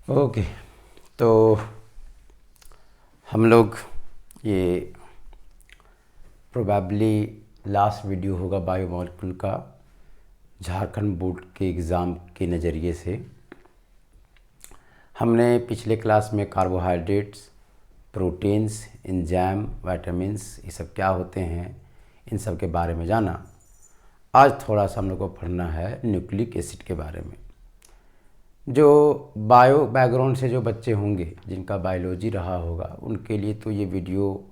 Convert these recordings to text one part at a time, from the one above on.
Okay. तो हम लोग ये प्रोबेबली लास्ट वीडियो होगा बायोमॉलिक्यूल का झारखंड बोर्ड के एग्ज़ाम के नज़रिए से। हमने पिछले क्लास में कार्बोहाइड्रेट्स, प्रोटीन्स, एंजाइम, विटामिन्स ये सब क्या होते हैं इन सब के बारे में जाना। आज थोड़ा सा हम लोग को पढ़ना है न्यूक्लिक एसिड के बारे में। जो बायो बैकग्राउंड से जो बच्चे होंगे जिनका बायोलॉजी रहा होगा उनके लिए तो ये वीडियो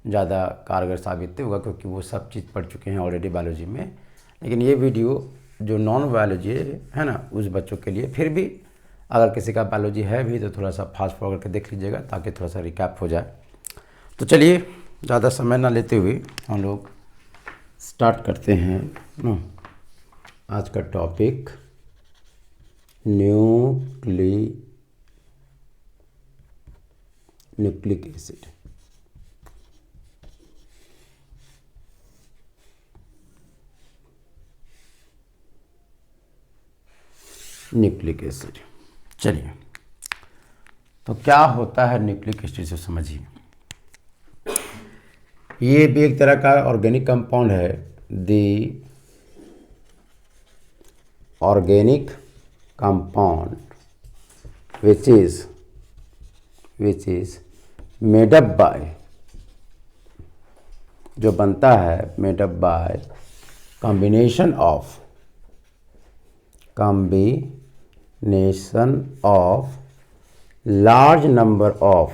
ज़्यादा कारगर साबित नहीं होगा, क्योंकि वो सब चीज़ पढ़ चुके हैं ऑलरेडी बायोलॉजी में। लेकिन ये वीडियो जो नॉन बायोलॉजी है ना, उस बच्चों के लिए फिर भी अगर किसी का बायोलॉजी है भी तो थोड़ा सा फास्ट फॉरवर्ड करके देख लीजिएगा ताकि थोड़ा सा रिकैप हो जाए। तो चलिए ज़्यादा समय ना लेते हुए हम लोग स्टार्ट करते हैं ना आज का topic nucleic acid. Nucleic acid, चलिए तो क्या होता है न्यूक्लिक एसिड से समझिए। ये भी एक तरह का ऑर्गेनिक कंपाउंड है। The organic compound which is made up by, जो बनता है made up by combination of large number of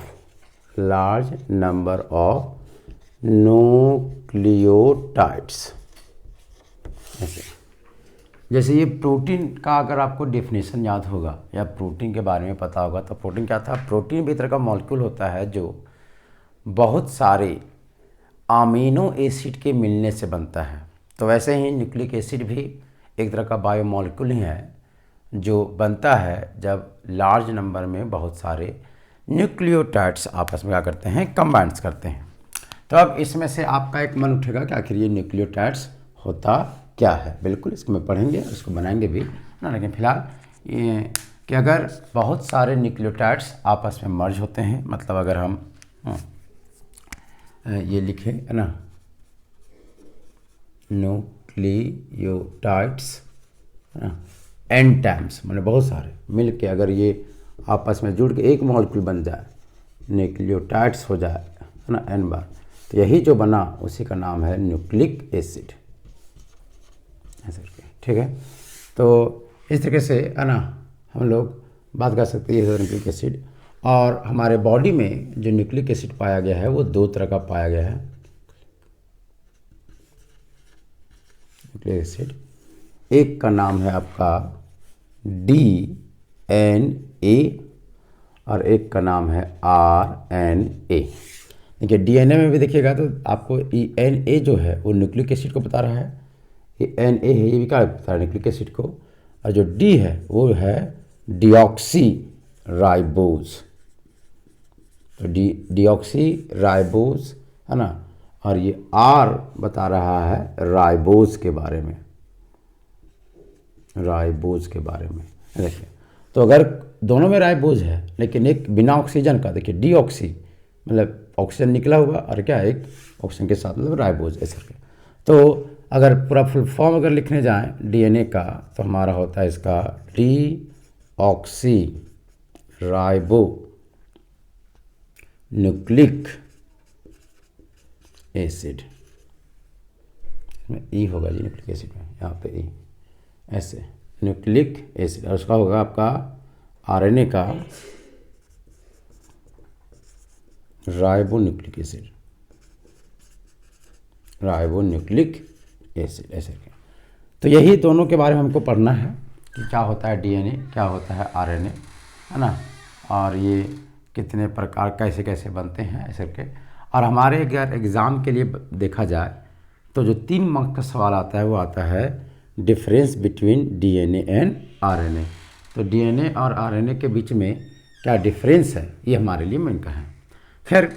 nucleotides। जैसे ये प्रोटीन का अगर आपको डेफिनेशन याद होगा या प्रोटीन के बारे में पता होगा तो प्रोटीन क्या था। प्रोटीन भी तरह का मॉलिक्यूल होता है जो बहुत सारे अमीनो एसिड के मिलने से बनता है। तो वैसे ही न्यूक्लिक एसिड भी एक तरह का बायोमॉलिक्यूल ही है जो बनता है जब लार्ज नंबर में बहुत सारे न्यूक्लियोटाइड्स आपस में क्या करते हैं, कंबाइंड्स करते हैं। तो अब इसमें से आपका एक मन उठेगा कि आखिर ये न्यूक्लियोटाइड्स होता क्या है। बिल्कुल इसको मैं पढ़ेंगे, इसको बनाएंगे भी ना। लेकिन फिलहाल ये कि अगर बहुत सारे न्यूक्लियोटाइड्स आपस में मर्ज होते हैं, मतलब अगर हम ये लिखें है ना, न्यूक्लियोटाइड्स एन टाइम्स, मतलब बहुत सारे मिल के अगर ये आपस में जुड़ के एक मॉलिक्यूल बन जाए, न्यूक्लियोटाइड्स हो जाए है ना एन बार, तो यही जो बना उसी का नाम है न्यूक्लिक एसिड। ऐसे ठीक है। तो इस तरीके से है ना हम लोग बात कर सकते हैं न्यूक्लिक एसिड। और हमारे बॉडी में जो न्यूक्लिक एसिड पाया गया है वो दो तरह का पाया गया है। न्यूक्लिक एसिड एक का नाम है आपका DNA और एक का नाम है RNA। देखिए DNA में भी देखिएगा तो आपको Na जो है वो न्यूक्लिक एसिड को बता रहा है, ये Na है ये भी क्या बता रहा है न्यूक्लिक एसिड को, और जो D है वो है डिऑक्सी राइबोज। तो डिऑक्सी राइबोज है ना, और ये R बता रहा है राइबोज के बारे में, राइबोज के बारे में। देखिए तो अगर दोनों में राइबोज है लेकिन एक बिना ऑक्सीजन का, देखिए डीऑक्सी मतलब ऑक्सीजन निकला हुआ और क्या एक ऑक्सीजन के साथ मतलब राइबोज ऐसे करके। तो अगर पूरा फुल फॉर्म अगर लिखने जाएं डीएनए का तो हमारा होता है इसका डीऑक्सी राइबो न्यूक्लिक एसिड। इसमें ई होगा जी न्यूक्लिक एसिड में, यहाँ पे ई ऐसे न्यूक्लिक एसिड। और उसका होगा आपका आरएनए का राइबोन्यूक्लिक एसिड, राइबोन्यूक्लिक एसिड ऐसे। तो यही दोनों के बारे में हमको पढ़ना है कि क्या होता है डीएनए, क्या होता है आरएनए है ना, और ये कितने प्रकार कैसे कैसे बनते हैं ऐसे के। और हमारे अगर एग्ज़ाम के लिए देखा जाए तो जो 3 मार्क्स का सवाल आता है वो आता है difference between DNA and RNA. तो डीएनए और आरएनए के बीच में क्या डिफरेंस है ये हमारे लिए मेन का है। खैर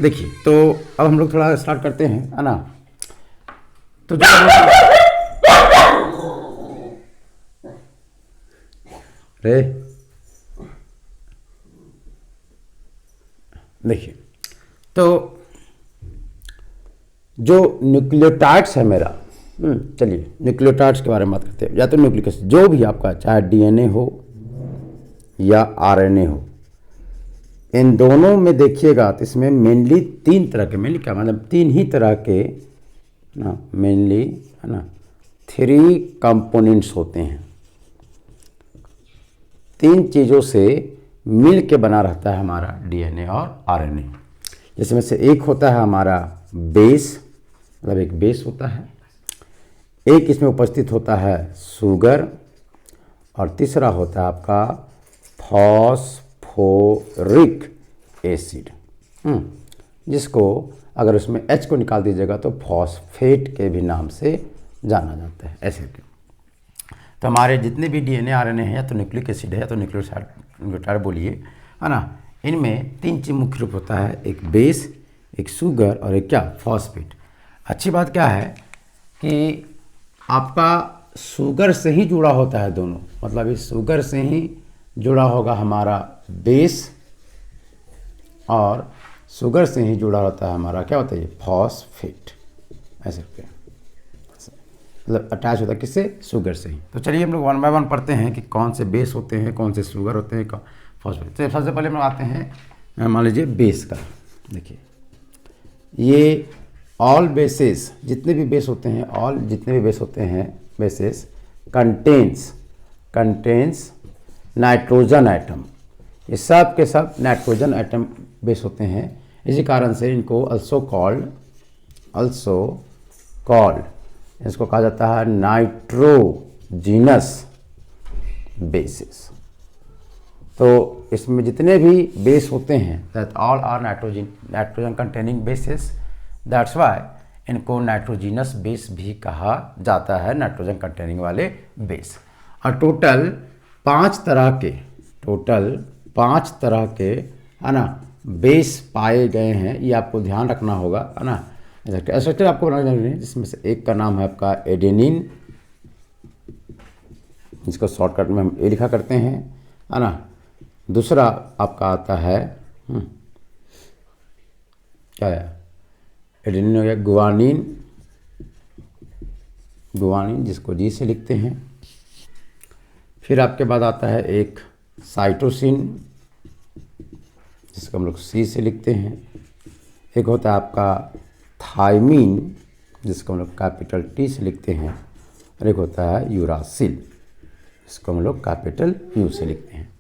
देखिए तो अब हम लोग थोड़ा स्टार्ट करते हैं है ना। तो जो रे देखिए, तो जो न्यूक्लियोटाइड्स है मेरा, चलिए न्यूक्लियोटाइड्स के बारे में बात करते हैं। या तो न्यूक्लिक एसिड जो भी आपका, चाहे डीएनए हो या आरएनए हो, इन दोनों में देखिएगा तो इसमें मेनली 3 तरह के, मेनली क्या मतलब 3 ही तरह के ना, मेनली है ना 3 कंपोनेंट्स होते हैं। 3 चीज़ों से मिल के बना रहता है हमारा डीएनए और आरएनए। जिसमें से एक होता है हमारा बेस, मतलब एक बेस होता है, एक इसमें उपस्थित होता है शुगर, और तीसरा होता है आपका फॉस्फोरिक एसिड, जिसको अगर उसमें H को निकाल दीजिएगा तो फॉस्फेट के भी नाम से जाना जाता है, ऐसे के। तो हमारे जितने भी डीएनए आरएनए हैं, या तो न्यूक्लिक एसिड है या तो न्यूक्लियोटाइड बोलिए, है ना, इनमें 3 चीज मुख्य रूप होता है, एक बेस, एक शुगर और एक क्या, फॉस्फेट। अच्छी बात क्या है कि आपका शुगर से ही जुड़ा होता है दोनों, मतलब इस शुगर से ही जुड़ा होगा हमारा बेस, और शुगर से ही जुड़ा होता है हमारा क्या होता है, ये फॉस्फेट, ऐसे क्या, मतलब अटैच होता है किससे, शुगर से ही। तो चलिए हम लोग 1 बाय 1 पढ़ते हैं कि कौन से बेस होते हैं, कौन से शुगर होते हैं, फॉस्फेट। तो सबसे पहले हम लोग आते हैं, मान लीजिए बेस का। देखिए, ये ऑल बेसेस, जितने भी बेस होते हैं, ऑल जितने भी बेस होते हैं, बेसेस कंटेन्स नाइट्रोजन आइटम, ये सब के सब नाइट्रोजन आइटम बेस होते हैं। इसी कारण से इनको अल्सो कॉल्ड इसको कहा जाता है नाइट्रोजीनस बेसिस। तो इसमें जितने भी बेस होते हैं, that all are nitrogen containing bases, that's why इनको नाइट्रोजीनस बेस भी कहा जाता है, नाइट्रोजन कंटेनिंग वाले बेस। और टोटल 5 तरह के है ना बेस पाए गए हैं, ये आपको ध्यान रखना होगा, है ना। स्ट्रक्चर आपको बनाना है, जिसमें से एक का नाम है आपका एडेनिन, जिसको शॉर्टकट में हम ए लिखा करते हैं, है ना। दूसरा आपका आता है क्या है, एडेनिन हो गया, गुआनिन जिसको जी से लिखते हैं। फिर आपके बाद आता है एक साइटोसिन, जिसको हम लोग सी से लिखते हैं। एक होता है आपका थाइमीन, जिसको हम लोग कैपिटल टी से लिखते हैं। और एक होता है यूरासिल, जिसको हम लोग कैपिटल यू से लिखते हैं।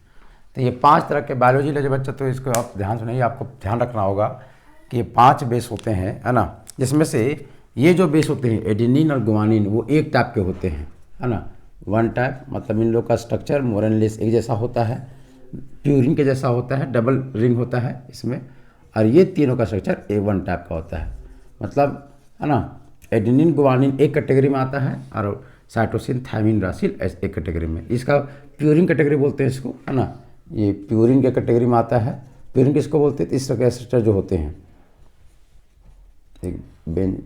तो ये 5 तरह के बायोलॉजी लगे बच्चा, तो इसको आप ध्यान सुनिए, आपको ध्यान रखना होगा कि ये 5 बेस होते हैं, है ना। जिसमें से ये जो बेस होते हैं एडेनिन और गुआनिन, वो एक टाइप के होते हैं, है ना, 1 टाइप, मतलब इन लोग का स्ट्रक्चर मोर एंड लेस एक जैसा होता है, प्यूरिन के जैसा होता है, डबल रिंग होता है इसमें। और ये तीनों का स्ट्रक्चर A1 टाइप का होता है, मतलब है ना। एडेनिन गुआनिन एक कैटेगरी में आता है, और साइटोसिन थायमिन रासिल एक कैटेगरी में। इसका प्यूरिन कैटेगरी बोलते हैं इसको, है ना, ये प्यूरिन के कैटेगरी में आता है। प्यूरिन किसको बोलते हैं, इस तरह के स्ट्रक्चर जो होते हैं,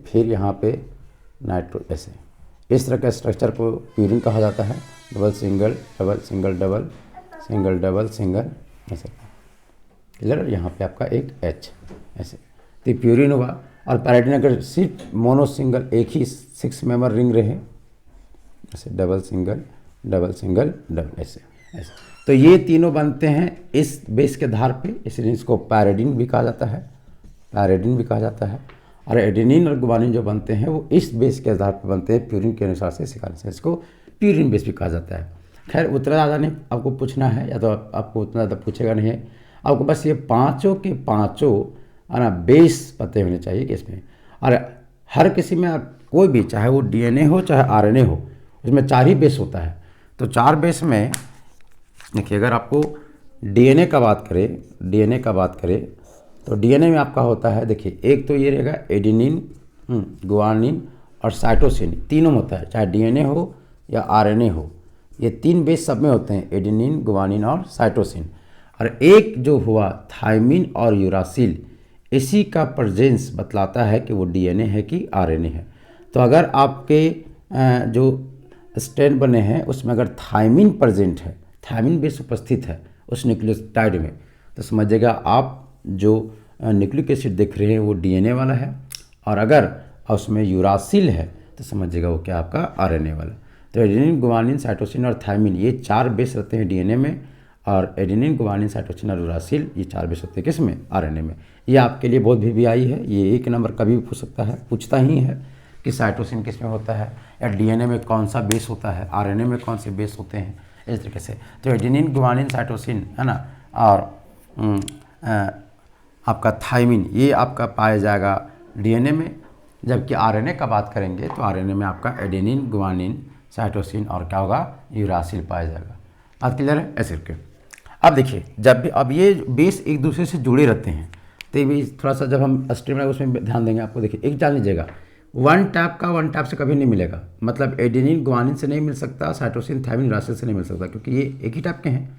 फिर यहाँ पे नाइट्रो, ऐसे इस तरह के स्ट्रक्चर को प्यूरिन कहा जाता है। Double single double single double single double single, ऐसे क्लियर। यहाँ पे आपका एक H, ऐसे तो प्यूरिन हुआ। और पैराडिन अगर सिर्फ मोनो सिंगल एक ही 6 मेंबर रिंग रहे, ऐसे double single double single double, ऐसे ऐसे, तो ये तीनों बनते हैं इस बेस के आधार पे, इसलिए इसको पैराडिन भी कहा जाता है, और एडेनिन और गुआनिन जो बनते हैं वो इस बेस के आधार पर बनते हैं, प्यूरिन के अनुसार से, इसी कारण से इसको प्यूरिन बेस भी कहा जाता है। खैर उतना ज़्यादा नहीं आपको पूछना है, या तो आपको उतना ज़्यादा पूछेगा नहीं है, आपको बस ये पाँचों के पाँचों है ना बेस पते होने चाहिए कि इसमें। और हर किसी में कोई भी, चाहे वो डीएनए हो चाहे आरएनए हो, उसमें 4 ही बेस होता है। तो 4 बेस में देखिए, अगर आपको डीएनए का बात करें तो डीएनए में आपका होता है, देखिए एक तो ये रहेगा एडेनिन, गुआनिन और साइटोसिन, तीनों होता है, चाहे डीएनए हो या आरएनए हो, ये 3 बेस सब में होते हैं, एडेनिन गुआनिन और साइटोसिन। और एक जो हुआ थाइमिन और यूरासिल, इसी का प्रेजेंस बतलाता है कि वो डीएनए है कि आरएनए है। तो अगर आपके जो स्ट्रैंड बने हैं उसमें अगर थाइमिन प्रेजेंट है, थाइमिन बेस उपस्थित है उस न्यूक्लियोटाइड में, तो समझिएगा आप जो न्यूक्लिक एसिड देख रहे हैं वो डीएनए वाला है, और अगर उसमें यूरासिल है तो समझिएगा वो क्या आपका आरएनए वाला। तो एडेनिन, गुआनिन, साइटोसिन और थायमिन ये 4 बेस रहते हैं डीएनए में, और एडेनिन, गुआनिन, साइटोसिन और यूरासिल ये 4 बेस होते हैं किसमें, आरएनए में। ये आपके लिए बहुत भी आई है, ये 1 नंबर कभी भी पूछ सकता है, पूछता ही है कि साइटोसिन किस में होता है, या डीएनए में कौन सा बेस होता है, आरएनए में कौन से बेस होते हैं, इस तरीके से। तो एडेनिन, गुआनिन, साइटोसिन है ना, और आपका थायमिन ये आपका पाया जाएगा डीएनए में, जबकि आरएनए का बात करेंगे तो आरएनए में आपका एडेनिन, गुआनिन, साइटोसिन और क्या होगा, यूरासिल पाया जाएगा। बात क्लियर है ऐसे करके। अब देखिए, जब भी अब ये बेस एक दूसरे से जुड़े रहते हैं तो ये थोड़ा सा जब हम स्ट्रीम उसमें ध्यान देंगे, आपको देखिए एक जान लीजिएगा, वन टैप से कभी नहीं मिलेगा, मतलब एडेनिन, गुआनिन से नहीं मिल सकता, साइटोसिन, थायमिन, यूरासिल से नहीं मिल सकता, क्योंकि ये एक ही टाइप के हैं।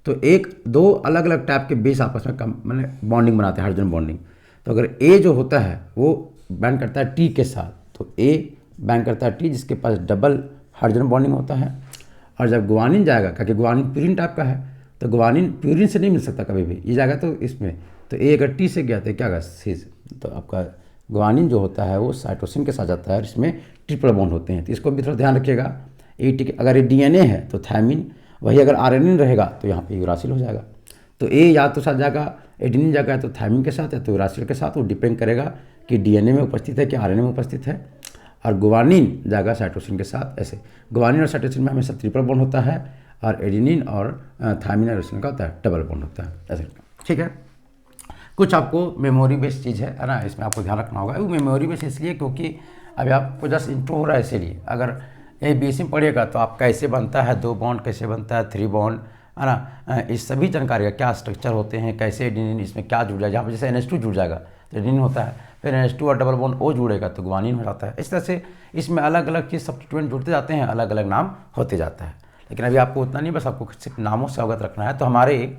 तो एक दो अलग अलग टाइप के बेस आपस में मैंने बॉन्डिंग बनाते हैं, हाइड्रोजन बॉन्डिंग। तो अगर ए जो होता है वो बैंड करता है टी के साथ, तो ए बैंड करता है टी जिसके पास डबल हाइड्रोजन बॉन्डिंग होता है। और जब गुआनिन जाएगा, क्योंकि गुआनिन प्यूरिन टाइप का है, तो गुआनिन प्यूरिन से नहीं मिल सकता कभी भी, ये जाएगा तो इसमें, तो ए अगर टी से गया तो क्या होगा, सी से। तो आपका गुआनिन जो होता है वो साइटोसिन के साथ जाता है, और इसमें ट्रिपल बॉन्ड होते हैं, तो इसको भी थोड़ा ध्यान रखिएगा। ए टी अगर ये डीएनए है तो थायमिन, वही अगर आरएनए रहेगा तो यहाँ पे यूरासिल हो जाएगा। तो ए या तो साथ जाएगा, एडेनिन जाएगा तो थायमिन के साथ या तो यूरासिल के साथ, वो डिपेंड करेगा कि डीएनए में उपस्थित है कि आरएनए में उपस्थित है। और गुआनिन जाएगा साइटोसिन के साथ, ऐसे गुआनिन और साइटोसिन में हमेशा ट्रिपल बॉन्ड होता है, और एडेनिन और थायमिन और यूरासिल का होता है डबल बॉन्ड होता है, ऐसे। ठीक है, कुछ आपको मेमोरी बेस्ड चीज़ है ना, इसमें आपको ध्यान रखना होगा। वो मेमोरी बेस्ड इसलिए क्योंकि अभी आपको जस्ट इंट्रो हो रहा है, इसीलिए अगर ये बीच में पढ़िएगा तो आप कैसे बनता है 2 बॉन्ड, कैसे बनता है 3 बॉन्ड, है ना, इस सभी जानकारी का क्या स्ट्रक्चर होते हैं, कैसे एडेनिन इसमें क्या जुड़ जाएगा, जहाँ पर जैसे NH2 जुड़ जाएगा तो एडेनिन होता है, फिर NH2 और डबल बॉन्ड O जुड़ेगा तो गुआनिन हो जाता है। इस तरह से इसमें अलग अलग चीज़ सब्स्टिट्यूएंट जुड़ते जाते हैं, अलग अलग नाम होते जाता है। लेकिन अभी आपको उतना नहीं, बस आपको सिर्फ नामों से अवगत रखना है। तो हमारे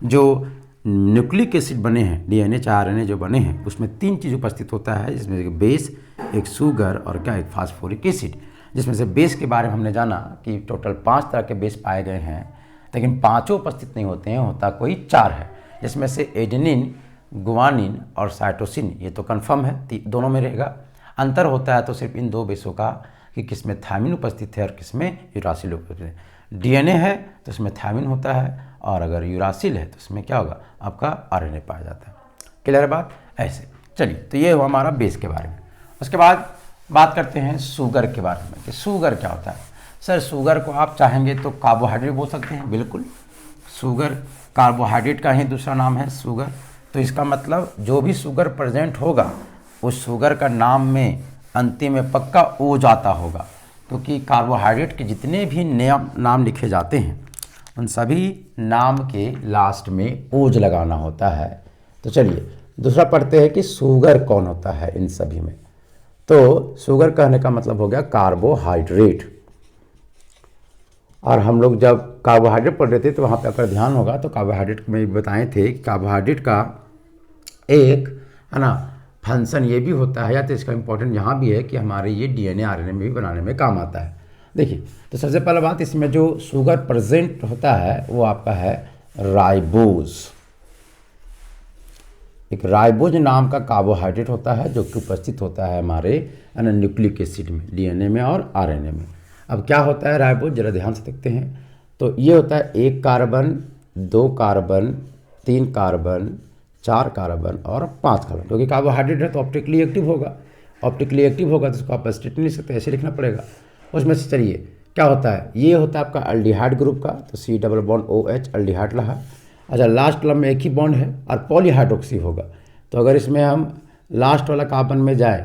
जो न्यूक्लिक एसिड बने हैं, डीएनए चाहे आरएनए जो बने हैं, उसमें 3 चीज़ उपस्थित होता है, जिसमें एक बेस, एक शुगर और क्या, एक फास्फोरिक एसिड। जिसमें से बेस के बारे में हमने जाना कि टोटल 5 तरह के बेस पाए गए हैं, लेकिन 5 उपस्थित नहीं होते हैं, होता कोई 4 है, जिसमें से एडेनिन, गुआनिन और साइटोसिन ये तो कंफर्म है, दोनों में रहेगा। अंतर होता है तो सिर्फ इन 2 बेसों का कि किसमें थायमिन उपस्थित है और किसमें यूरासिल उपस्थित है। डीएनए है तो इसमें थायमिन होता है, और अगर यूरासिल है तो इसमें क्या होगा, आपका आरएनए पाया जाता है। क्लियर है बात, ऐसे। चलिए, तो ये हुआ हमारा बेस के बारे में। उसके बाद बात करते हैं शुगर के बारे में कि शुगर क्या होता है। सर शुगर को आप चाहेंगे तो कार्बोहाइड्रेट बोल सकते हैं, बिल्कुल, शुगर कार्बोहाइड्रेट का ही दूसरा नाम है शुगर। तो इसका मतलब जो भी शुगर प्रेजेंट होगा उस शुगर का नाम में अंतिम में पक्का ओ जाता होगा, क्योंकि कार्बोहाइड्रेट के जितने भी नाम लिखे जाते हैं उन सभी नाम के लास्ट में ओज लगाना होता है। तो चलिए दूसरा पढ़ते हैं कि शुगर कौन होता है इन सभी में। तो शुगर कहने का मतलब हो गया कार्बोहाइड्रेट। और हम लोग जब कार्बोहाइड्रेट पढ़ रहे थे तो वहाँ पे अगर ध्यान होगा तो कार्बोहाइड्रेट में बताए थे कि कार्बोहाइड्रेट का एक है ना फंक्शन ये भी होता है, या तो इसका इम्पोर्टेंट यहाँ भी है कि हमारे ये डीएनए आरएनए में भी बनाने में काम आता है। देखिए, तो सबसे पहला बात, इसमें जो शुगर प्रेजेंट होता है वो आपका है राइबोज। एक राइबोज नाम का कार्बोहाइड्रेट होता है जो कि उपस्थित होता है हमारे न्यूक्लिक एसिड में, डीएनए में और आरएनए में। अब क्या होता है राइबोज, जरा ध्यान से देखते हैं। तो ये होता है 1 कार्बन, 2 कार्बन, 3 कार्बन, 4 कार्बन और 5 कार्बन। क्योंकि कार्बोहाइड्रेट है तो ऑप्टिकली एक्टिव होगा, ऑप्टिकली एक्टिव होगा तो इसको आप स्ट्रेट नहीं सकते, ऐसे लिखना पड़ेगा। उसमें से चलिए क्या होता है, ये होता है आपका अल्डिहाइड ग्रुप का, तो C double bond OH aldehyde रहा। अच्छा, लास्ट वाला में एक ही बॉन्ड है और पॉलीहाइड्रोक्सी होगा। तो अगर इसमें हम लास्ट वाला कार्बन में जाए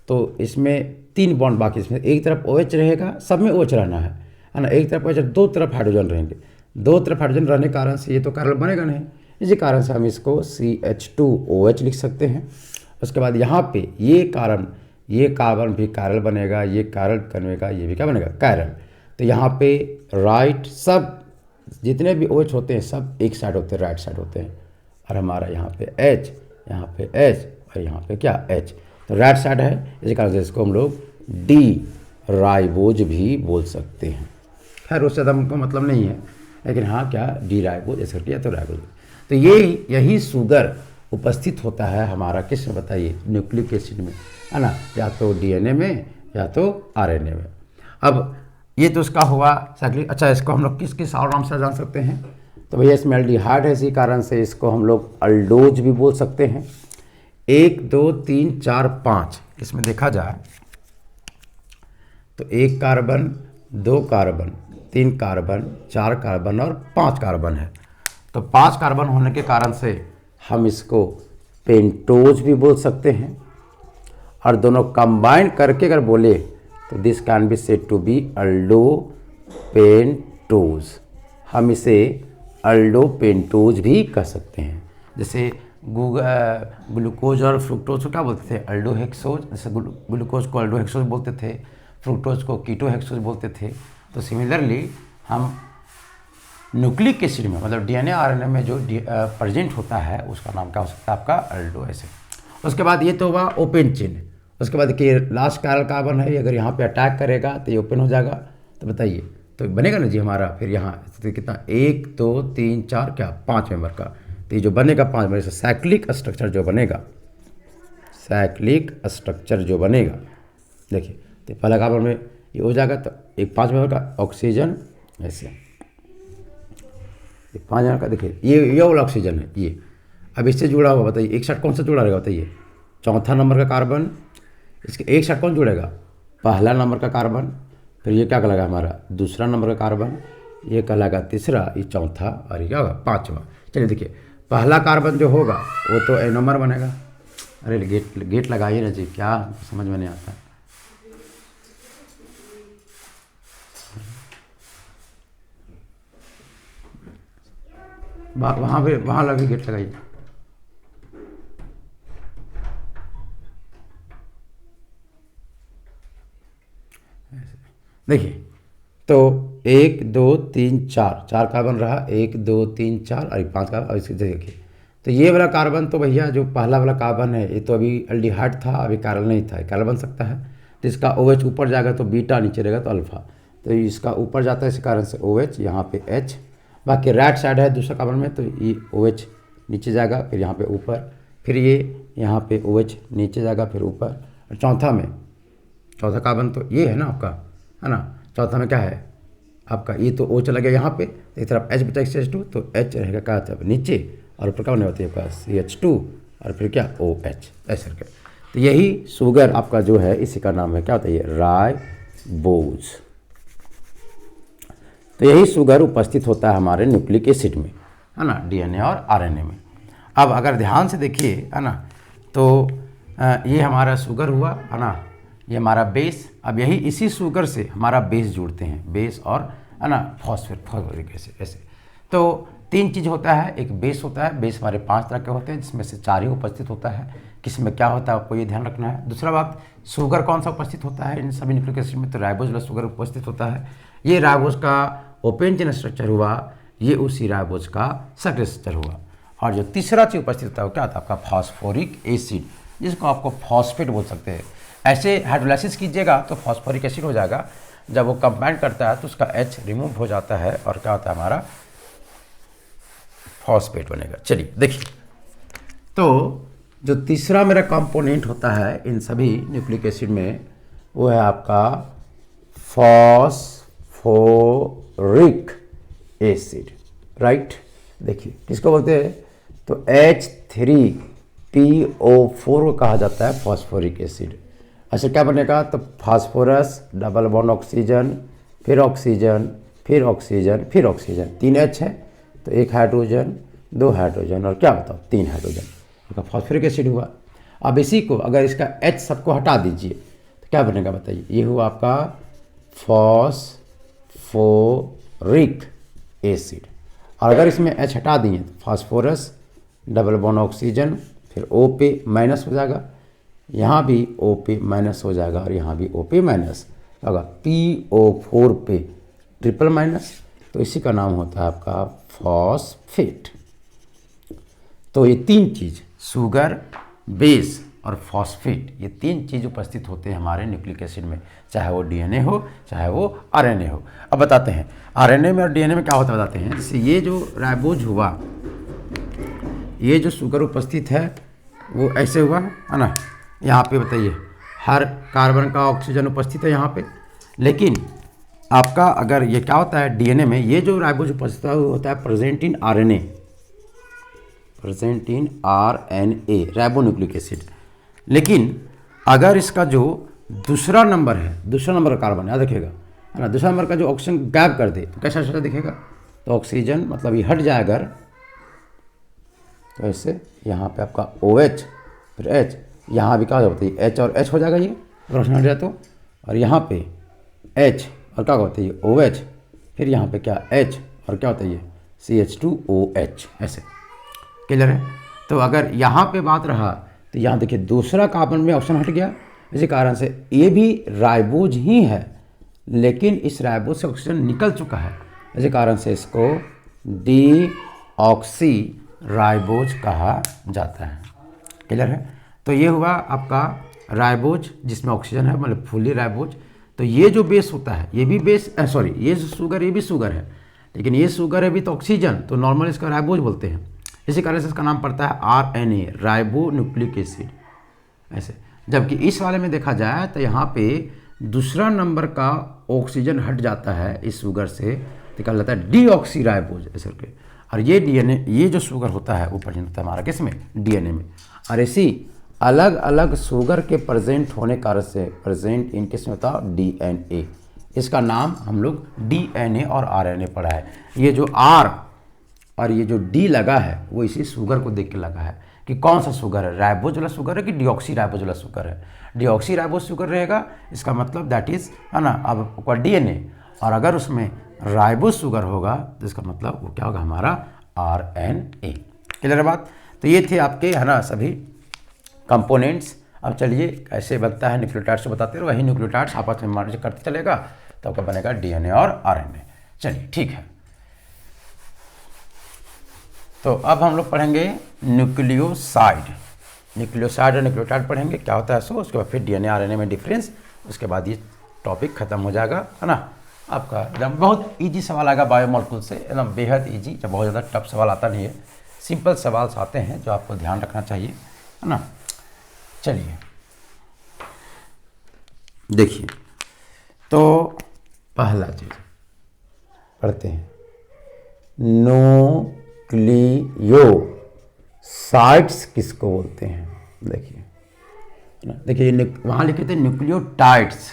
तो इसमें 3 बॉन्ड बाकी, इसमें एक तरफ OH रहेगा, सब में OH रहना है ना, एक तरफ OH, 2 तरफ हाइड्रोजन रहेंगे। 2 तरफ हाइड्रोजन रहने के कारण से ये तो कार्बन बनेगा नहीं, इसी कारण से हम इसको CH2OH लिख सकते हैं। उसके बाद यहाँ पे ये कार्बन भी कायरल बनेगा, ये कायरल बनेगा, ये भी क्या बनेगा, कायरल। तो यहाँ पे राइट सब जितने भी OH होते हैं सब एक साइड होते हैं, राइट साइड होते हैं। और हमारा यहाँ पे H, यहाँ पे H और यहाँ पे क्या H, तो राइट साइड है, इसी कारण से इसको हम लोग डी राइबोज भी बोल सकते हैं। खैर उससे हमको मतलब नहीं है, लेकिन हाँ क्या डी राइबोज ऐसे करके, या तो राइबोज। तो यही शुगर उपस्थित होता है हमारा किस में बताइए, न्यूक्लिक एसिड में, है ना, या तो डीएनए में या तो आरएनए में। अब ये तो उसका हुआ साइक्लिक। अच्छा, इसको हम लोग किस किस और नाम से जान सकते हैं, तो भैया इसमें एल्डिहाइड है, इसी कारण से इसको हम लोग अल्डोज भी बोल सकते हैं। 1 2 3 4 5 इसमें देखा जाए तो 1 कार्बन 2 कार्बन 3 कार्बन 4 कार्बन और 5 कार्बन है। तो 5 कार्बन होने के कारण से हम इसको पेंटोज भी बोल सकते हैं, और दोनों कंबाइन करके अगर बोले तो this can be said to be aldo pentose. हम इसे अल्डो पेंटोज भी कह सकते हैं। जैसे ग्लूकोज और फ्रुक्टोज को क्या बोलते थे, अल्डो हेक्सोज। जैसे ग्लूकोज को अल्डो हेक्सोज बोलते थे, फ्रुक्टोज को कीटो हेक्सोज बोलते थे। तो सिमिलरली हम न्यूक्लिक एसिड में मतलब डीएनए आरएनए में जो प्रेजेंट होता है उसका नाम क्या हो सकता है आपका, अल्डो एसिड। उसके बाद ये तो हुआ ओपन चेन। उसके बाद देखिए लास्ट कायल कार्बन है, अगर यहाँ पे अटैक करेगा तो ये ओपन हो जाएगा। तो बताइए तो बनेगा ना जी हमारा, फिर यहाँ तो कितना 1 2 3 4 क्या 5 मेंबर का। तो ये जो बनेगा 5 मेंबर से साइक्लिक स्ट्रक्चर जो बनेगा, साइक्लिक स्ट्रक्चर जो बनेगा, देखिए तो पहला कार्बन में ये हो जाएगा। तो एक 5 मेंबर का ऑक्सीजन, ऐसे 5 मेंबर का, देखिए ये वाला ऑक्सीजन है ये। अब इससे जुड़ा हुआ बताइए एक साथ कौन सा जुड़ा रहेगा बताइए, चौथा नंबर का कार्बन। इसके एक साथ कौन जुड़ेगा, पहला नंबर का कार्बन। फिर ये क्या कहलाएगा हमारा दूसरा नंबर का कार्बन, ये कहलाएगा तीसरा, ये चौथा, और ये क्या होगा 5वां। चलिए देखिए पहला कार्बन जो होगा वो तो एनोमर बनेगा। अरे गेट लगाइए ना जी, क्या समझ में नहीं आता। वहाँ लगे गेट लगाइए। देखिए तो 1 2 3 4 कार्बन रहा, 1 2 3 4 और 5 कार्बन। और इसके देखिए तो ये वाला कार्बन तो भैया जो पहला वाला कार्बन है ये तो अभी एल्डिहाइड था, अभी कार्बन नहीं था, कार्बन बन सकता है। तो इसका OH ऊपर जाएगा तो बीटा, नीचे रहेगा तो अल्फा। तो इसका ऊपर जाता है इस कारण से OH, यहाँ पे H। बाकी राइट साइड है दूसरा कार्बन में तो ये OH नीचे जाएगा, फिर यहाँ पे ऊपर, फिर ये यहाँ पे OH नीचे जाएगा, फिर ऊपर। और चौथा कार्बन तो ये है ना आपका, है ना। चौथा में क्या है आपका, ये तो O चला गया यहाँ पे, एक तरफ H बचा CH2, तो H रहेगा क्या होता है नीचे, और ऊपर क्या होने होती है आपका CH2 और फिर क्या OH, ऐसे करके। तो यही शुगर आपका जो है इसी का नाम है क्या होता है, ये राइबोज। तो यही शुगर उपस्थित होता है हमारे न्यूक्लिक एसिड में, है ना, डीएनए और आरएनए में। अब अगर ध्यान से देखिए, है ना, तो ये हमारा शुगर हुआ, है ना, ये हमारा बेस। अब यही इसी शुगर से हमारा बेस जुड़ते हैं, बेस और, है ना, फॉस्फेट ऐसे। तो 3 चीज़ होता है, एक बेस होता है। बेस हमारे 5 तरह के होते हैं, जिसमें से 4 ही उपस्थित होता है। किस में क्या होता है आपको ये ध्यान रखना है। दूसरा बात, शुगर कौन सा उपस्थित होता है इन सभी न्यूक्लिक एसिड में, तो राइबोज वाला शुगर उपस्थित होता है। ये राइबोज का ओपन चेन स्ट्रक्चर हुआ, ये उसी राइबोज का साइक्लिक स्ट्रक्चर हुआ। और जो तीसरा चीज उपस्थित होता है वो क्या होता है आपका, फॉस्फोरिक एसिड, जिसको आपको फॉस्फेट बोल सकते हैं। ऐसे हाइड्रोलाइसिस कीजिएगा तो फॉस्फोरिक एसिड हो जाएगा। जब वो कंबाइन करता है तो उसका H रिमूव हो जाता है और क्या होता है हमारा फॉस्फेट बनेगा। चलिए देखिए, तो जो तीसरा मेरा कंपोनेंट होता है इन सभी न्यूक्लिक एसिड में वो है आपका फॉस्फोरिक एसिड, राइट। देखिए किसको बोलते हैं, तो H3PO4 को कहा जाता है फॉस्फोरिक एसिड। अच्छा क्या बनेगा, तो फास्फोरस, डबल बॉन्ड ऑक्सीजन, फिर ऑक्सीजन, फिर ऑक्सीजन, फिर ऑक्सीजन, 3 H है तो 1 हाइड्रोजन, 2 हाइड्रोजन और क्या बताओ 3 हाइड्रोजन, इसका फॉस्फोरिक एसिड हुआ। अब इसी को अगर इसका H सबको हटा दीजिए तो क्या बनेगा बताइए, ये हुआ आपका फॉस्फोरिक एसिड। और अगर इसमें H हटा दिए तो फास्फोरस, डबल बॉन्ड ऑक्सीजन, फिर O पे माइनस हो जाएगा, यहाँ भी O पे माइनस हो जाएगा और यहाँ भी O पे माइनस होगा, PO4 पे ट्रिपल माइनस, तो इसी का नाम होता है आपका फॉस्फेट। तो ये 3 चीज़, शुगर, बेस और फॉस्फेट, ये 3 चीज़ उपस्थित होते हैं हमारे न्यूक्लिक एसिड में, चाहे वो डीएनए हो चाहे वो आरएनए हो। अब बताते हैं आरएनए में और डीएनए में क्या होता है बताते हैं। जैसे ये जो राइबोज हुआ, ये जो शुगर उपस्थित है वो ऐसे हुआ है ना। यहाँ पे बताइए हर कार्बन का ऑक्सीजन उपस्थित है यहाँ पे, लेकिन आपका अगर ये क्या होता है डीएनए में, ये जो राइबोज उपस्थित होता है present in RNA, present in RNA ribonucleic acid. लेकिन अगर इसका जो दूसरा नंबर है, दूसरा नंबर का कार्बन याद रखिएगा है ना, दूसरा नंबर का जो ऑक्सीजन गैप कर दे तो कैसा दिखेगा, तो ऑक्सीजन मतलब ये हट जाए अगर, तो ऐसे यहाँ पे आपका OH फिर H, यहाँ भी क्या होता है H और H हो जाएगा, ये रोशन हट जाए तो, और यहाँ पे H और क्या होता है ये OH, फिर यहाँ पे क्या H और क्या होता है ये CH2OH, ऐसे क्लियर है। तो अगर यहाँ पे बात रहा तो यहाँ देखिए दूसरा कार्बन में ऑप्शन हट गया, इसी कारण से ये भी राइबोज ही है, लेकिन इस राइबोज से ऑक्सीजन निकल चुका है, इसी कारण से इसको डीऑक्सी राइबोज कहा जाता है। क्लियर है। तो ये हुआ आपका राइबोज जिसमें ऑक्सीजन है, मतलब फुली राइबोज। तो ये जो बेस होता है ये भी बेस सॉरी ये जो शुगर ये भी शुगर है, लेकिन ये शुगर है भी तो ऑक्सीजन, तो नॉर्मल इसका राइबोज बोलते हैं। इसी कारण से इसका नाम पड़ता है आरएनए राइबो न्यूक्लिक एसिड ऐसे। जबकि इस वाले में देखा जाए तो यहाँ पे दूसरा नंबर का ऑक्सीजन हट जाता है इस शुगर से, तो क्या लगता है डीऑक्सी राइबोज ऐसे करके। और ये डीएनए ये जो शुगर होता है वो प्रेजेंट होता है हमारा किस में, डीएनए में। और इसी अलग अलग शुगर के प्रेजेंट होने कारण से प्रेजेंट इन किस में होता है डीएनए, इसका नाम हम लोग डीएनए और आरएनए पढ़ा है। ये जो आर और ये जो डी लगा है वो इसी शुगर को देख के लगा है कि कौन सा शुगर है, राइबोज वाला शुगर है कि डीऑक्सी राइबोज वाला शुगर है। डीऑक्सी राइबोज शुगर रहेगा, इसका मतलब दैट इज है ना अब आपका डीएनए, और अगर उसमें राइबोज शुगर होगा तो इसका मतलब वो क्या होगा हमारा आरएनए। क्लियर है बात। तो ये थे आपके है ना सभी कंपोनेंट्स। अब चलिए कैसे बनता है न्यूक्लियोटाइड्स बताते रहो, वही न्यूक्लियोटाइड्स आपस में मर्ज करते चलेगा तो आपका बनेगा डीएनए और आरएनए। चलिए ठीक है। तो अब हम लोग पढ़ेंगे न्यूक्लियोसाइड। न्यूक्लियोसाइड और न्यूक्लियोटाइड पढ़ेंगे क्या होता है सो, उसके बाद फिर डीएनए आरएनए में डिफरेंस, उसके बाद ये टॉपिक खत्म हो जाएगा है ना आपका। एकदम बहुत इजी सवाल आएगा बायोमोलिक्यूल से, एकदम बेहद इजी, जब बहुत ज़्यादा टफ सवाल आता नहीं है, सिंपल सवाल आते हैं जो आपको ध्यान रखना चाहिए है ना। चलिए देखिए, तो पहला चीज पढ़ते हैं न्यूक्लियोसाइड्स किसको बोलते हैं। देखिए देखिए वहाँ लिखे थे न्यूक्लियोटाइड्स,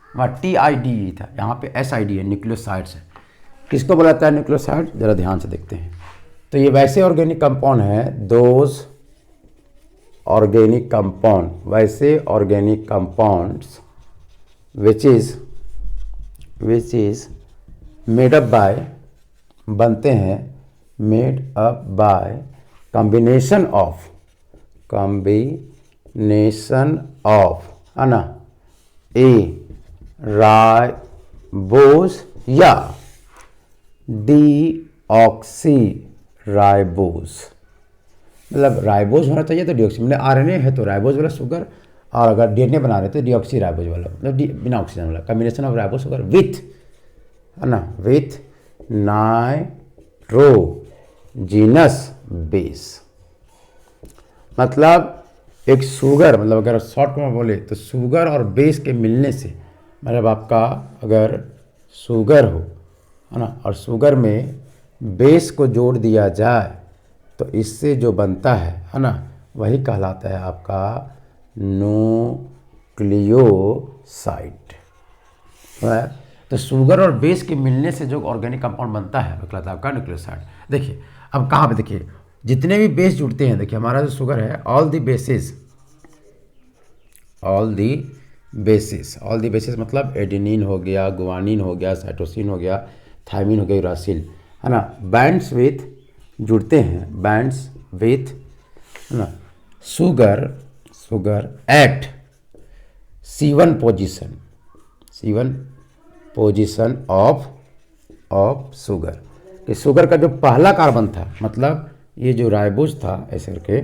वहाँ TIDE था, यहाँ पे SID है, न्यूक्लियोसाइड्स है। किसको बोला जाता है न्यूक्लियोसाइड, जरा ध्यान से देखते हैं। तो ये वैसे ऑर्गेनिक कंपाउंड है, दोज ऑर्गेनिक कंपाउंड, वैसे organic compounds which is made up by, बनते हैं made up by combination of है ना ए राइबोज या डीऑक्सी राइबोज। मतलब राइबोज होना चाहिए तो डीऑक्सी, मतलब आरएनए है तो राइबोज वाला शुगर, और अगर डीएनए बना रहे तो डीऑक्सी राइबोज वाला, मतलब बिना ऑक्सीजन वाला, combination of ribose sugar with है ना विथ नाइट्रोजीनस बेस। मतलब एक शुगर, मतलब अगर शॉर्ट में बोले तो शुगर और बेस के मिलने से, मतलब आपका अगर शुगर हो है ना और शुगर में बेस को जोड़ दिया जाए तो इससे जो बनता है ना वही कहलाता है आपका न्यूक्लियोसाइड। तो शुगर और बेस के मिलने से जो ऑर्गेनिक कंपाउंड बनता है वो कहलाता है आपका न्यूक्लियोसाइड। देखिए अब कहाँ पे, देखिए जितने भी बेस जुड़ते हैं, देखिए हमारा जो शुगर है ऑल दी बेसिस मतलब एडेनिन हो गया, गुआनिन हो गया, साइटोसिन हो गया, थायमिन हो गया, यूरासिल है ना, बैंड्स विथ जुड़ते हैं, बैंड्स विथ है ना sugar at C1 position of sugar. कि शुगर का जो पहला कार्बन था, मतलब ये जो राइबोज था ऐसे करके,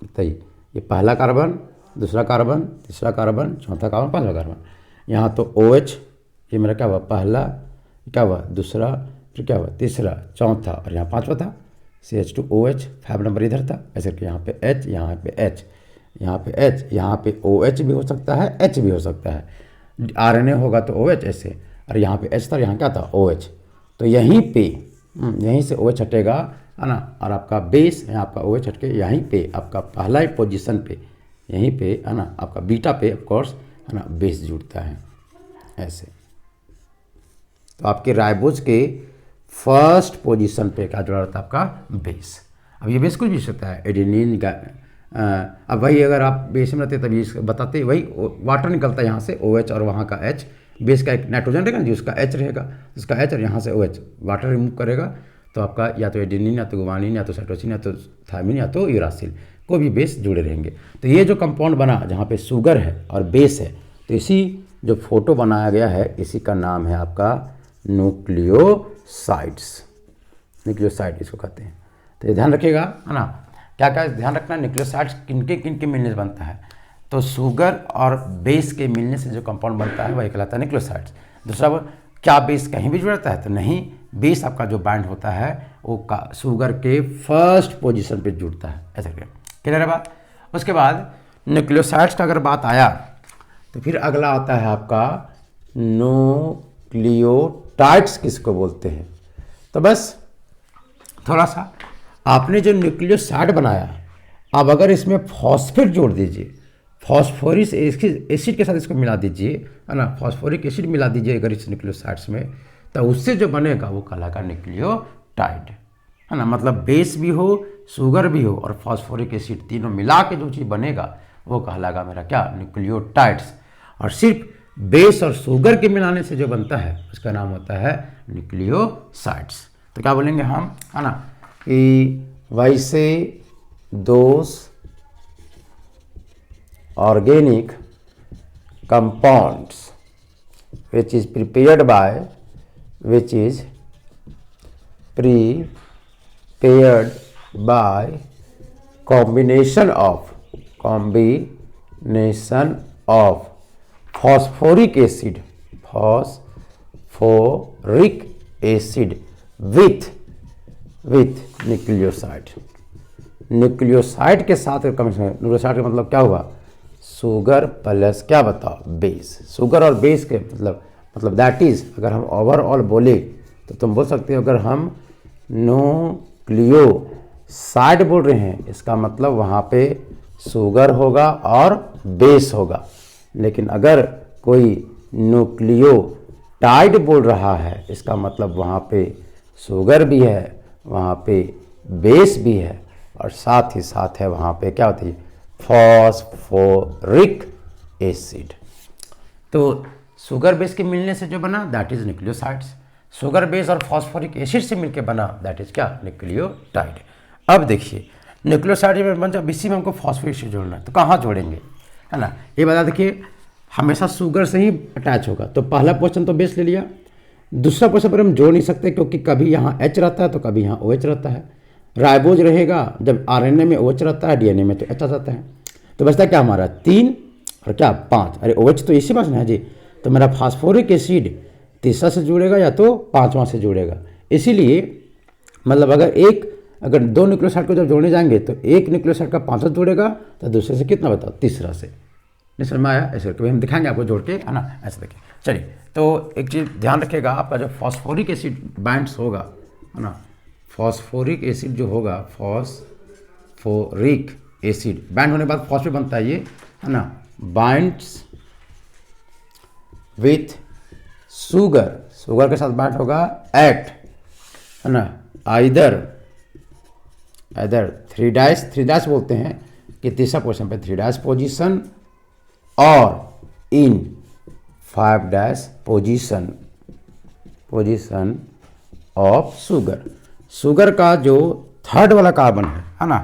तो ये पहला कार्बन, दूसरा कार्बन, तीसरा कार्बन, चौथा कार्बन, पांचवा कार्बन। यहाँ तो OH, ये मेरा क्या हुआ पहला, क्या हुआ दूसरा, फिर क्या हुआ तीसरा, चौथा, और यहाँ पांचवा था CH2OH, 5 नंबर इधर था, ऐसे करके यहाँ पे H, यहाँ पे H, यहाँ पे H, यहाँ पे OH भी हो सकता है, H भी हो सकता है। RNA होगा तो OH ऐसे, और यहाँ पे H था, यहाँ क्या था OH। तो यहीं पे यहीं से OH हटेगा, है ना, और आपका बेस यहाँ आपका OH हट के यहीं पे आपका पहला ही पोजीशन पे, यहीं पे है ना आपका बीटा पे ऑफ कोर्स, है ना, बेस जुड़ता है ऐसे। तो आपके राइबोज के फर्स्ट पोजीशन पे क्या जुड़ा रहता है आपका बेस। अब ये बेस कुछ भी सकता है, एडेनिन का, अब वही अगर आप बेस में रहते तभी बताते, वही वाटर निकलता है यहाँ से OH और वहाँ का H, बेस का एक नाइट्रोजन रहेगा जी, उसका H रहेगा, उसका H और यहाँ से OH, वाटर रिमूव करेगा तो आपका या तो एडेनिन या तो गुवानिन या तो साइटोसिन या तो थायमिन या तो यूरासिल, कोई भी बेस जुड़े रहेंगे। तो ये जो कंपाउंड बना जहाँ पे शुगर है और बेस है, तो इसी जो फोटो बनाया गया है इसी का नाम है आपका न्यूक्लियोसाइड्स, न्यूक्लियोसाइड इसको कहते हैं। तो ये ध्यान रखिएगा, है ना, क्या क्या ध्यान रखना, न्यूक्लियोसाइड्स किन के मिलने से बनता है, तो शुगर और बेस के मिलने से जो कंपाउंड बनता है वही कहलाता है न्यूक्लियोसाइड्स। दूसरा वो क्या बेस कहीं भी जुड़ता है, तो नहीं, बेस आपका जो बाइंड होता है वो शुगर के फर्स्ट पोजीशन पे जुड़ता है, ऐसा क्लियर है बात। उसके बाद न्यूक्लियोसाइड्स का अगर बात आया तो फिर अगला आता है आपका न्यूक्लियोटाइड्स किसको बोलते हैं। तो बस थोड़ा सा आपने जो न्यूक्लियोसाइड बनाया, अब अगर इसमें फॉस्फेट जोड़ दीजिए, फॉस्फोरिक एसिड के साथ इसको मिला दीजिए, है ना, फॉस्फोरिक एसिड मिला दीजिए अगर इस न्यूक्लियोसाइड्स में, तो उससे जो बनेगा वो कहलाएगा न्यूक्लियोटाइड, है ना। मतलब बेस भी हो, शुगर भी हो और फॉस्फोरिक एसिड, तीनों मिला के जो चीज़ बनेगा वो कहलाएगा मेरा क्या, न्यूक्लियोटाइड्स। और सिर्फ बेस और शुगर के मिलाने से जो बनता है उसका नाम होता है न्यूक्लियोसाइड्स। तो क्या बोलेंगे हम, है ना, कि वैसे those organic compounds which is prepared by combination of phosphoric acid with nucleoside. Nucleoside के साथ न्यूक्लियोसाइड का मतलब क्या हुआ, शुगर प्लस क्या बताओ, बेस। शुगर और बेस के मतलब दैट इज, अगर हम ओवरऑल बोले तो तुम बोल सकते हो, अगर हम न्यूक्लियोसाइड बोल रहे हैं इसका मतलब वहाँ पे शुगर होगा और बेस होगा। लेकिन अगर कोई न्यूक्लियोटाइड बोल रहा है इसका मतलब वहाँ पे शुगर भी है, वहाँ पे बेस भी है और साथ ही साथ है वहाँ पे क्या होती है, फॉस्फोरिक एसिड। तो शुगर बेस के मिलने से जो बना that is nucleosides, sugar base और फॉस्फोरिक एसिड से मिलकर बना दैट इज क्या, न्यूक्लियोटाइड। अब देखिए न्यूक्लियोसाइड में बन जाए, इसी में हमको फॉस्फोरिक एसिड जोड़ना है, तो कहाँ जोड़ेंगे, है ना। ये बता देखिए, हमेशा शुगर से ही अटैच होगा, तो पहला पोर्शन तो बेस ले लिया, दूसरा पोर्शन पर हम जोड़ नहीं सकते क्योंकि कभी यहाँ H रहता है तो कभी यहाँ OH रहता है। राइबोज रहेगा, जब RNA में OH रहता है, DNA में तो H आ जाता है, तो बचता क्या हमारा 3 और क्या 5, अरे OH तो इसी बचना है जी। तो मेरा फास्फोरिक एसिड तीसरा से जुड़ेगा या तो पाँचवां से जुड़ेगा। इसीलिए मतलब अगर दो न्यूक्लियोसाइड को जब जोड़ने जाएंगे तो एक न्यूक्लियोसाइड का पाँचवा जुड़ेगा तो दूसरे से कितना बताओ, तीसरा से। नहीं समझ में आया, ऐसे करके हम दिखाएंगे आपको जोड़ के, है ना, ऐसे देखिए। चलिए, तो एक चीज़ ध्यान रखिएगा, आपका जो फॉस्फोरिक एसिड बाइंड्स होगा, है ना, फॉस्फोरिक एसिड जो होगा, फॉस्फोरिक एसिड बाइंड होने के बाद फॉस्फेट बनता है ये, है ना, बाइंड्स विथ शुगर के साथ बाइंड होगा एट, है ना, आइदर 3' बोलते हैं कि तीसरा पोजीशन पे 3' पोजीशन और इन 5' पोजीशन ऑफ शुगर का जो थर्ड वाला कार्बन है ना,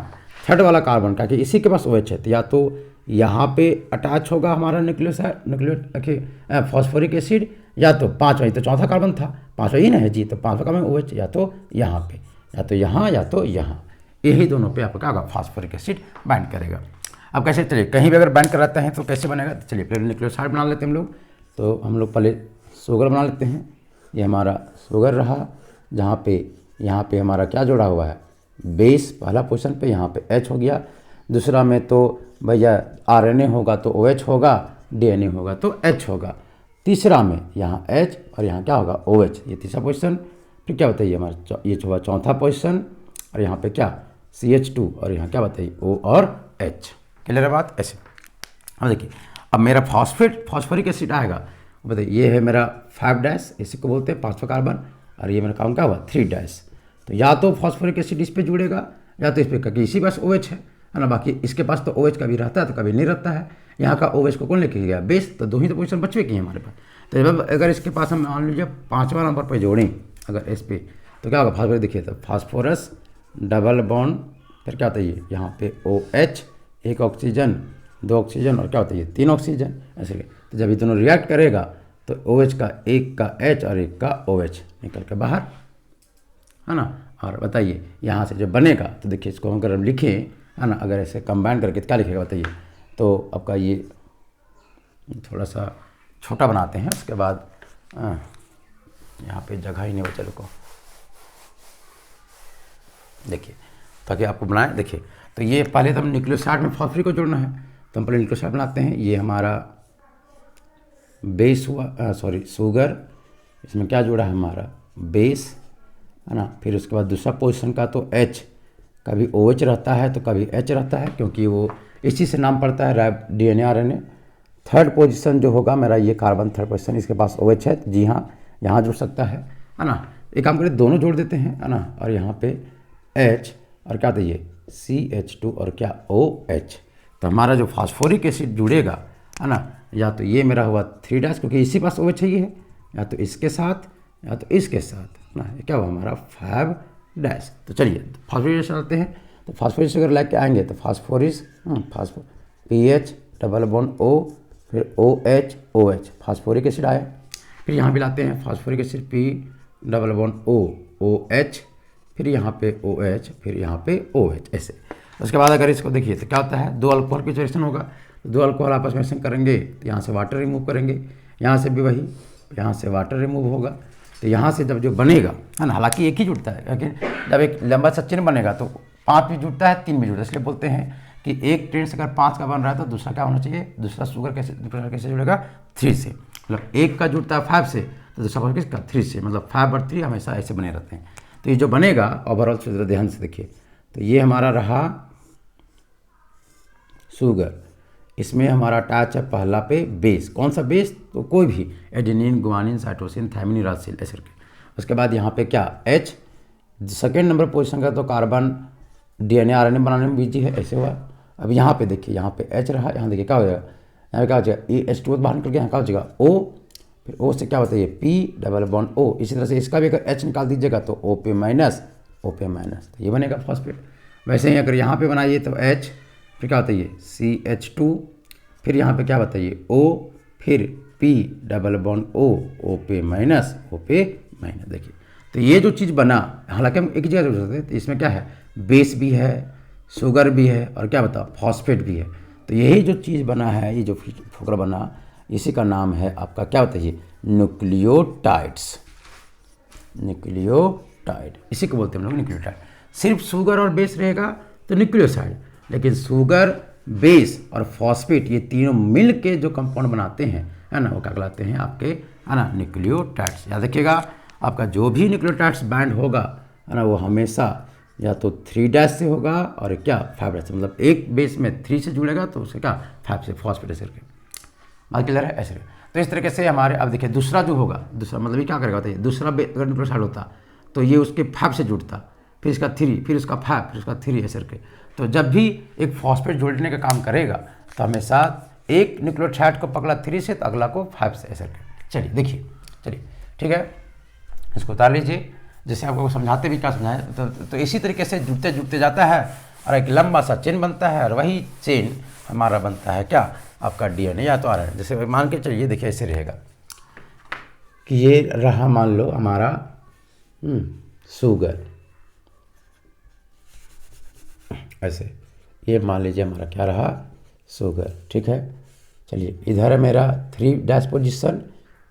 थर्ड वाला कार्बन का कि इसी के पास OH है, तो या तो यहाँ पे अटैच होगा हमारा न्यूक्लियोसाइड फॉस्फोरिक एसिड, या तो पाँचवा, तो चौथा कार्बन था, पाँचवा ही ना है जी, तो पाँचवा कार्बन OH या तो यहाँ पे, या तो यहाँ या तो यहाँ, यही दोनों पे आपका क्या होगा, फॉस्फोरिक एसिड बाइंड करेगा। अब कैसे, चलिए कहीं भी अगर बाइंड कराते हैं तो कैसे बनेगा, तो चलिए पहले न्यूक्लियोसाइड बना लेते हैं हम लोग। तो हम लोग पहले शुगर बना लेते हैं, ये हमारा शुगर रहा, जहाँ पे यहाँ पे हमारा क्या जोड़ा हुआ है, बेस पहला पोजीशन पे, यहाँ पे H हो गया। दूसरा में तो भैया RNA होगा तो OH होगा, DNA होगा तो H होगा। तीसरा में यहाँ H और यहाँ क्या होगा OH, ये तीसरा पोजीशन। फिर क्या बताइए हमारा ये हुआ चौथा पोजीशन, और यहाँ पे क्या CH2, और यहाँ क्या बताइए O और H। क्लियर है बात? ऐसे अब देखिए, अब मेरा फॉस्फोरिक एसिड आएगा, बताइए ये है मेरा 5' इसी को बोलते हैं 5वां कार्बन, और ये मेरा काम क्या हुआ 3'। तो या तो फॉस्फोरिक एसिड इस पे जुड़ेगा या तो इस पे, क्योंकि इसी पास OH है ना, बाकी इसके पास तो OH कभी रहता है तो कभी नहीं रहता है। यहाँ का OH को कौन लेके गया बेस, तो 2 ही तो पोजीशन बचवे की है हमारे पास। तो जब अगर इसके पास हम मान लीजिए 5वां नंबर पर जोड़ें अगर इस पे, तो क्या होगा फास्फोरस, देखिए तो फास्फोरस डबल बॉन्ड, फिर क्या होता है ये यहाँ पे OH, 1 ऑक्सीजन 2 ऑक्सीजन और क्या होता है ये 3 ऑक्सीजन ऐसे। तो जब ये दोनों रिएक्ट करेगा तो OH का एक का H और एक का OH निकल के बाहर, है ना। और बताइए यहाँ से जब बनेगा तो देखिए इसको हम अगर हम लिखें, है ना, अगर ऐसे कंबाइन करके तो क्या लिखेगा बताइए। तो आपका ये थोड़ा सा छोटा बनाते हैं, उसके बाद यहाँ पे जगह ही नहीं बचा को, देखिए ताकि आपको बनाए। देखिए तो ये पहले तो हम न्यूक्लियोसाइड में फॉस्फोरिक को जोड़ना है, तो हम पहले न्यूक्लियोसाइड बनाते हैं। ये हमारा बेस हुआ, सॉरी शुगर, इसमें क्या जोड़ा है हमारा बेस, है ना। फिर उसके बाद दूसरा पोजीशन का तो H, कभी OH रहता है तो कभी H रहता है, क्योंकि वो इसी से नाम पड़ता है DNA RNA। थर्ड पोजीशन जो होगा मेरा ये कार्बन, थर्ड पोजीशन, इसके पास OH है, जी हाँ यहाँ जुड़ सकता है ना। एक काम करें दोनों जोड़ देते हैं, है ना, और यहाँ पे H और क्या चाहिए CH2 और क्या OH। तो हमारा जो फास्फोरिक एसिड जुड़ेगा, है ना, या तो ये मेरा हुआ 3' क्योंकि इसी पास OH है, ये है, या तो इसके साथ या तो इसके साथ ना, ये क्या हुआ हमारा 5'। तो चलिए फास्फोरिक चलते हैं। तो फास्फोरिक अगर लेके आएंगे तो फास्फोरिस PH डबल बॉन्ड O, फिर OH OH फास्फोरिक एसिड आया। फिर यहाँ भी लाते हैं phosphoric acid P double bond O OH, फिर यहाँ पे OH, फिर यहाँ पे OH ऐसे। उसके बाद अगर इसको देखिए तो क्या होता है, 2 अल्कोहल की रिएक्शन होगा, तो 2 अल्कोहल आपस में रिएक्शन करेंगे तो यहाँ से वाटर रिमूव करेंगे, यहाँ से भी वही, यहाँ से वाटर रिमूव होगा। तो यहाँ से जब जो बनेगा, है ना, हालांकि एक ही जुड़ता है, क्योंकि जब एक लंबा सा चेन बनेगा तो 5 भी जुड़ता है 3 भी जुड़ता है, इसलिए बोलते हैं कि एक ट्रेन से अगर 5 का बन रहा है तो दूसरा क्या होना चाहिए, दूसरा शुगर कैसे जुड़ेगा 3 से, मतलब एक का जुड़ता है 5 से तो दूसरा किसका 3 से, मतलब 5 और 3 हमेशा ऐसे बने रहते हैं। तो ये जो बनेगा ओवरऑल ध्यान से देखिए, तो ये हमारा रहा शुगर, इसमें हमारा अटैच है पहला पे बेस, कौन सा बेस, तो कोई भी adenine guanine cytosine thymine uracil ऐसे करके। उसके बाद यहाँ पे क्या H, सेकेंड नंबर पोजीशन का तो कार्बन DNA RNA बनाने में बिजी है, ऐसे हुआ। अब यहाँ पे देखिए, यहाँ पे H रहा, यहाँ देखिए क्या हो जाएगा, यहाँ क्या हो जाएगा H2 बाहर निकल गया, यहाँ क्या हो जाएगा O, फिर O से क्या होता है ये P डबल बॉन्ड O। इसी तरह से इसका भी अगर H निकाल दीजिएगा तो OP माइनस OP माइनस, तो ये बनेगा फॉस्फेट। वैसे ही अगर यहाँ पे बनाइए तो H, फिर क्या होता है ये CH2, फिर यहाँ पे क्या बताइए O, फिर P double bond O OP minus OP minus. देखिए तो ये जो चीज़ बना, हालांकि हम एक जगह जोड़ सकते हैं, तो इसमें क्या है बेस भी है, शुगर भी है और क्या बताओ फॉस्फेट भी है। तो यही जो चीज़ बना है, ये जो फुकरा बना, इसी का नाम है आपका क्या होता है ये न्यूक्लियोटाइड्स। न्यूक्लियोटाइड इसी को बोलते हैं हम लोग न्यूक्लियोटाइड। सिर्फ शुगर और बेस रहेगा तो न्यूक्लियोसाइड, लेकिन शुगर बेस और फॉस्फेट ये तीनों मिल के जो कंपाउंड बनाते हैं, है ना, वो क्या कहलाते हैं आपके, है ना, न्यूक्लियोटाइड्स। याद रखिएगा आपका जो भी न्यूक्लियोटाइड्स बैंड होगा, है ना, वो हमेशा या तो 3' से होगा और क्या 5' से, मतलब एक बेस में 3 से जुड़ेगा तो उससे क्या 5 से फॉस्फेट ऐसे करके। बात क्लियर है ऐसे। तो इस तरीके से हमारे अब देखिए दूसरा जो होगा, दूसरा मतलब ये क्या करेगा बताइए, दूसरा अगर न्यूक्लियोसाइड होता तो ये उसके 5 से जुड़ता, फिर इसका 3, फिर उसका 5, फिर उसका 3 ऐसे करके। तो जब भी एक फॉस्फेट जोड़ने का काम करेगा तो हमेशा एक न्यूक्लियोसाइड को पकड़ा 3 से तो अगला को 5 से ऐसे करके। चलिए देखिए, चलिए ठीक है, इसको उतार लीजिए। जैसे आपको समझाते भी क्या समझाएं, तो इसी तरीके से जुड़ते जुड़ते जाता है और एक लंबा सा चेन बनता है, और वही चेन हमारा बनता है क्या आपका DNA या तो RNA। जैसे मान के चलिए देखिए ऐसे रहेगा कि ये रहा मान लो हमारा शुगर, ऐसे ये मान लीजिए हमारा क्या रहा शुगर, ठीक है। चलिए इधर है मेरा 3' पोजीशन,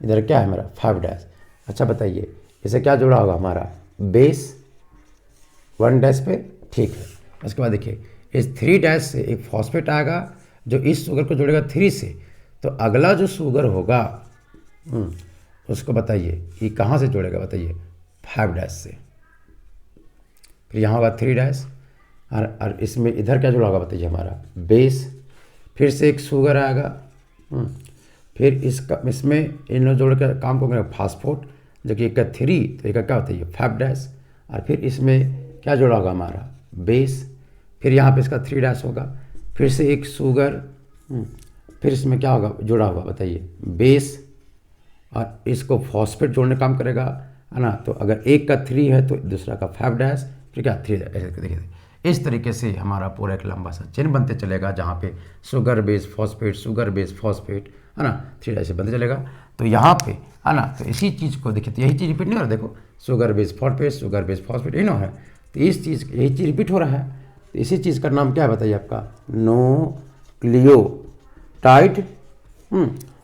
इधर क्या है मेरा 5'। अच्छा बताइए इसे क्या जुड़ा होगा हमारा बेस, 1 डैश पे, ठीक है। उसके बाद देखिए इस 3 डैश से एक फॉस्फेट आएगा जो इस शुगर को जोड़ेगा 3 से, तो अगला जो शुगर होगा उसको बताइए ये कहाँ से जोड़ेगा, बताइए 5 डैश से। फिर यहाँ होगा 3 डैश और इसमें इधर क्या जुड़ा होगा बताइए, हमारा बेस। फिर से एक शुगर आएगा, फिर इसमें इन जोड़ के काम को करेगा फास्फोट, जो कि एक का 3 तो एक का क्या होता है 5 डैश, और फिर इसमें क्या जुड़ा होगा हमारा बेस। फिर यहाँ पे इसका 3 डैश होगा, फिर से एक शुगर, फिर इसमें क्या होगा जुड़ा होगा बताइए बेस, और इसको फॉस्फेट जोड़ने काम करेगा, है ना। तो अगर एक का 3 है तो दूसरा का 5 डैश, फिर क्या 3 डैश, ऐसे देखिए इस तरीके से हमारा पूरा एक लंबा सा चेन बनते चलेगा, जहाँ पे sugar base phosphate, sugar base phosphate, है ना, 3 डैश से बनते चलेगा। तो यहाँ पे, है ना, तो इसी चीज़ को देखिए, तो यही चीज़ रिपीट नहीं हो रहा, देखो sugar base phosphate, sugar base phosphate, यही ना है, तो इस चीज़ यही चीज़ रिपीट हो रहा है। तो इसी चीज़ का नाम क्या है बताइए आपका न्यूक्लियोटाइड।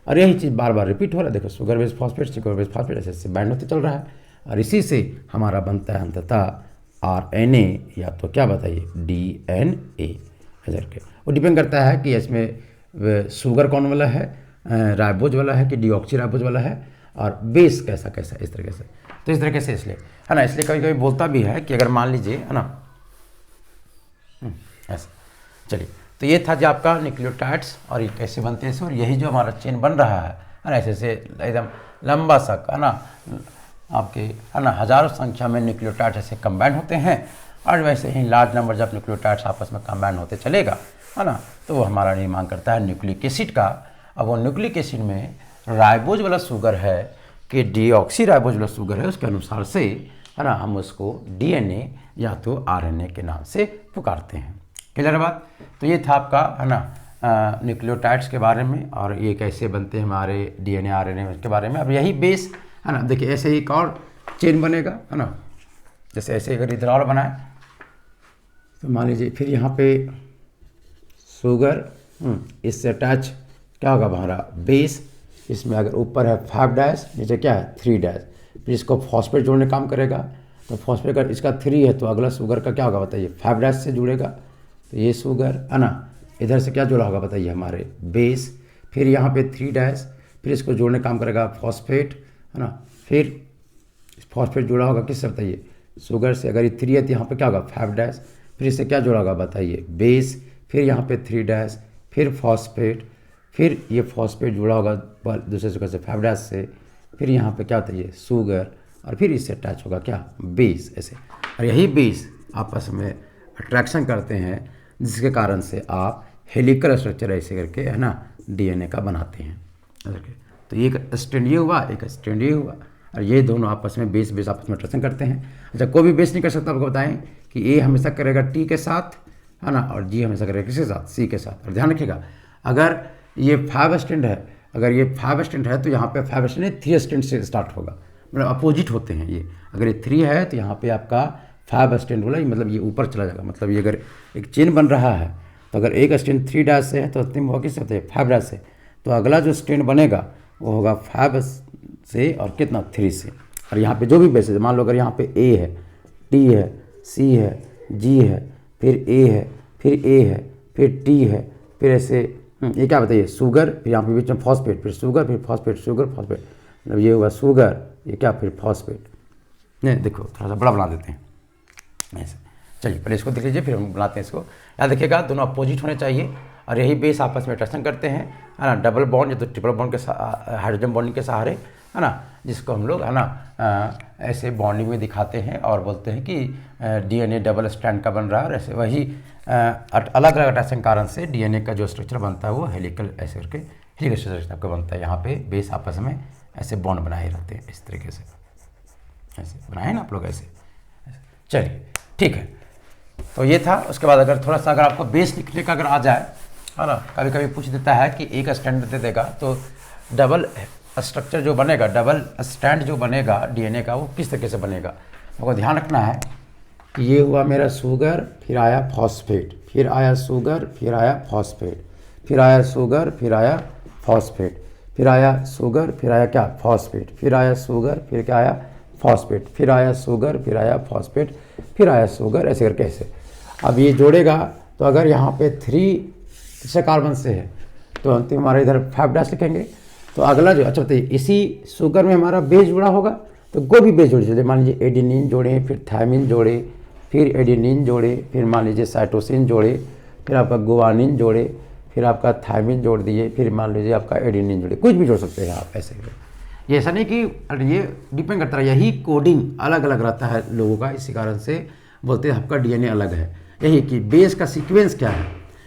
और यही चीज़ बार बार रिपीट हो रहा है, देखो sugar base phosphate, sugar base phosphate, ऐसे बाइंड होते चल रहा है, और इसी से हमारा बनता है अंततः RNA, या तो क्या बताइए DNA। करके वो डिपेंड करता है कि इसमें शुगर कौन वाला है, राइबोज वाला है कि डीऑक्सी राइबोज वाला है, और बेस कैसा कैसा, इस तरीके से। तो इस तरीके से इसलिए, है ना, इसलिए कभी कभी बोलता भी है कि अगर मान लीजिए, है ना, ऐसा। चलिए, तो ये था जो आपका न्यूक्लियोटाइड्स और ये कैसे बनते हैं, और यही जो हमारा चेन बन रहा है ना, ऐसे से एकदम लंबा सा, है ना, आपके, है ना, हज़ारों संख्या में न्यूक्लियोटाइड्स ऐसे कंबाइन होते हैं, और वैसे ही लार्ज नंबर जब न्यूक्लियोटाइड्स आपस में कंबाइन होते चलेगा, है ना, तो वो हमारा निर्माण करता है न्यूक्लिक एसिड का। अब वो न्यूक्लिक एसिड में राइबोज वाला शुगर है कि डीऑक्सी राइबोज वाला शुगर है, उसके अनुसार से, है ना, हम उसको DNA या तो RNA के नाम से पुकारते हैं। क्लियर है बात। तो ये था आपका, है ना, न्यूक्लियोटाइड्स के बारे में, और ये कैसे बनते हैं हमारे DNA RNA के बारे में। अब यही बेस, है ना, देखिए ऐसे ही एक और चेन बनेगा, है ना, जैसे ऐसे अगर इधर और बनाए तो मान लीजिए फिर यहाँ पे शुगर, इससे अटैच क्या होगा हमारा बेस, इसमें अगर ऊपर है 5 डैश, नीचे क्या है 3 डैश, फिर इसको फॉस्फेट जोड़ने काम करेगा, तो फॉस्फेट का इसका 3 है तो अगला शुगर का क्या होगा बताइए 5 डैश से जुड़ेगा, तो ये शुगर, है ना, इधर से क्या जुड़ा होगा बताइए हमारे बेस, फिर यहाँ पे 3 डैश, फिर इसको जोड़ने काम करेगा फॉस्फेट, है ना, फिर फॉस्फेट जुड़ा होगा किससे बताइए शुगर से, अगर ये 3 है तो यहाँ पे क्या होगा 5 डैश, फिर इससे क्या जुड़ा होगा बताइए बेस, फिर यहाँ पे 3 डैश, फिर फॉस्फेट, फिर ये फॉस्फेट जुड़ा होगा दूसरे शुगर से 5 डैश से, फिर यहाँ पे क्या बताइए शुगर, और फिर इससे अटैच होगा क्या बेस, ऐसे। और यही बेस आपस में अट्रैक्शन करते हैं, जिसके कारण से आप हेलिकल स्ट्रक्चर ऐसे करके, है ना, DNA का बनाते हैं। तो एक स्ट्रैंड ये हुआ, एक स्ट्रैंड ये हुआ, और ये दोनों आपस में बेस आपस में अट्रैक्शन करते हैं। अच्छा, कोई भी बेस नहीं कर सकता, आपको बताएं कि A हमेशा करेगा T के साथ, है ना, और G हमेशा करेगा किसके साथ, C के साथ। और ध्यान रखिएगा, अगर ये 5 स्टैंड है, अगर ये 5 स्टैंड है तो यहाँ पे 5 स्टैंड 3 स्टैंड से स्टार्ट होगा, मतलब अपोजिट होते हैं ये। अगर ये 3 है तो यहाँ पे आपका 5 स्टैंड बोला, मतलब ये ऊपर चला जाएगा, मतलब ये अगर एक चेन बन रहा है तो अगर एक स्टैंड 3 डैश से है तो अंतिम होगा किससे होता है 5 डैश से, तो अगला जो स्टैंड बनेगा वो होगा 5 से और कितना 3 से। और यहाँ पे जो भी बेस है, मान लो अगर यहाँ पे A है, T है, C है, G है, फिर A है, फिर A है, फिर T है, फिर ऐसे ये क्या बताइए शुगर, फिर यहाँ पे बीच में फॉस्फेट, फिर शुगर, फिर फॉस्फेट, शुगर फॉस्फेट, मतलब ये हुआ शुगर, ये क्या फिर फॉस्फेट। नहीं देखो थोड़ा सा बड़ा बना देते हैं ऐसे। चलिए पहले इसको देख लीजिए, फिर हम बनाते हैं इसको। याद रखिएगा दोनों अपोजिट होने चाहिए, और यही बेस आपस में अट्रैक्शन करते हैं, है ना, डबल बॉन्ड या तो ट्रिपल बॉन्ड के हाइड्रोजन बॉन्डिंग के सहारे, है ना, जिसको हम लोग, है ना, ऐसे बॉन्डिंग में दिखाते हैं और बोलते हैं कि DNA डबल स्ट्रैंड का बन रहा है। और ऐसे वही अलग अलग अट्रैक्शन कारण से DNA का जो स्ट्रक्चर बनता है वो हेलिकल ऐसे करके हेलिकल स्ट्रक्चर का बनता है। यहाँ पे बेस आपस में ऐसे बॉन्ड बनाए रहते हैं इस तरीके से, ऐसे बनाए ना आप लोग ऐसे। चलिए ठीक है, तो ये था। उसके बाद अगर थोड़ा सा अगर आपको बेस लिखने का अगर आ जाए, है ना, कभी कभी पूछ देता है कि एक स्टैंड दे देगा तो डबल स्ट्रक्चर जो बनेगा, डबल स्टैंड जो बनेगा DNA का, वो किस तरीके से बनेगा। आपको ध्यान रखना है कि ये हुआ मेरा शुगर, फिर आया फॉस्फेट, फिर आया शुगर, फिर आया फॉस्फेट, फिर आया शुगर, फिर आया फॉस्फेट, फिर आया शुगर, फिर आया क्या फॉस्फेट, फिर आया शुगर, फिर क्या आया फॉस्फेट, फिर आया शुगर, फिर आया फॉस्फेट, फिर आया शुगर, ऐसे करके ऐसे। अब ये जोड़ेगा तो अगर यहाँ पे 3 कार्बन से है तो अंतिम हमारा इधर 5' लिखेंगे। तो अगला जो, अच्छा बताइए, इसी शुगर में हमारा बेस जुड़ा होगा तो कोई भी बेस जोड़ दीजिए। मान लीजिए एडेनिन जोड़े, फिर थायमिन जोड़े, फिर एडेनिन जोड़े, फिर मान लीजिए साइटोसिन जोड़े, फिर आपका गुआनिन जोड़े, फिर आपका थायमिन जोड़ दिए, फिर मान लीजिए आपका एडेनिन जोड़े, कुछ भी जोड़ सकते हैं आप ऐसे। ये ऐसा नहीं कि ये डिपेंड करता है, यही कोडिंग अलग अलग रहता है लोगों का, इसी कारण से बोलते हैं आपका डीएनए अलग है। यही कि बेस का सीक्वेंस क्या है,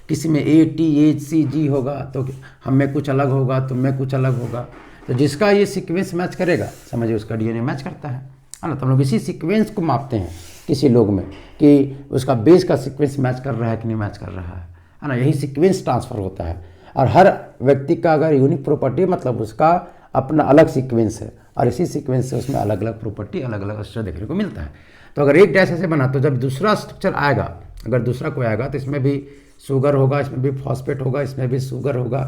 किसी में ATHCG होगा तो हम में कुछ अलग होगा, तुम में कुछ अलग होगा। तो जिसका ये सीक्वेंस मैच करेगा समझिए उसका डीएनए मैच करता है ना। तो हम लोग इसी सीक्वेंस को मापते हैं किसी लोग में कि उसका बेस का सीक्वेंस मैच कर रहा है कि नहीं मैच कर रहा है ना। यही सीक्वेंस ट्रांसफ़र होता है। और हर व्यक्ति का अगर यूनिक प्रॉपर्टी मतलब उसका अपना अलग सीक्वेंस है, और इसी सीक्वेंस से उसमें अलग अलग प्रॉपर्टी, अलग अलग स्ट्रक्चर देखने को मिलता है। तो अगर एक डैश ऐसे बना तो जब दूसरा स्ट्रक्चर आएगा, अगर दूसरा कोई आएगा तो इसमें भी शुगर होगा, इसमें भी फॉस्फेट होगा, इसमें भी शुगर होगा,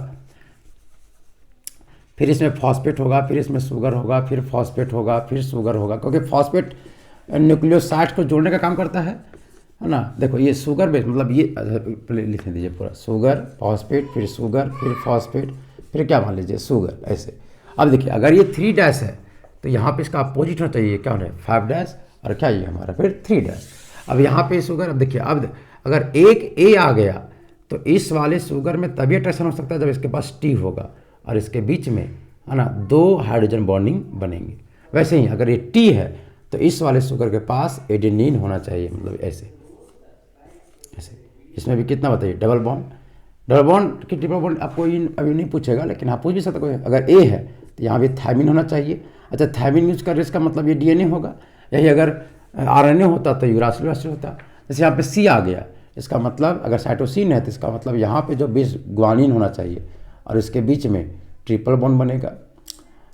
फिर इसमें फॉस्फेट होगा, फिर इसमें शुगर होगा, फिर फॉस्फेट होगा, फिर शुगर होगा, क्योंकि फॉस्फेट न्यूक्लियोसाइड को जोड़ने का काम करता है ना। देखो ये शुगर बेस मतलब ये लिख दीजिए पूरा, शुगर फॉस्फेट, फिर शुगर, फिर फॉस्फेट, फिर क्या मान लीजिए शुगर, ऐसे। अब देखिए अगर ये 3' है तो यहाँ पे इसका अपोजिट होना चाहिए, क्या होना है 5' और क्या ये हमारा फिर 3'। अब यहाँ पे शुगर, अब देखिए अब अगर एक A आ गया तो इस वाले शुगर में तभी अट्रैक्शन हो सकता है जब इसके पास T होगा और इसके बीच में है ना 2 हाइड्रोजन बॉन्डिंग बनेंगे। वैसे ही अगर ये T है तो इस वाले शुगर के पास एडेनिन होना चाहिए, मतलब ऐसे ऐसे। इसमें भी कितना बताइए डबल बॉन्ड की ट्रिपल बॉन्ड आपको अभी नहीं पूछेगा, लेकिन हाँ पूछ भी सकते कोई। अगर A है तो यहाँ भी थायमिन होना चाहिए। अच्छा थायमिन यूज कर इसका मतलब ये DNA होगा। यही अगर RNA होता तो यूरासिल एसिड होता। जैसे यहाँ पे C आ गया, इसका मतलब अगर साइटोसिन है तो इसका मतलब यहाँ पे जो बेस गुआनिन होना चाहिए और इसके बीच में ट्रिपल बॉन्ड बनेगा।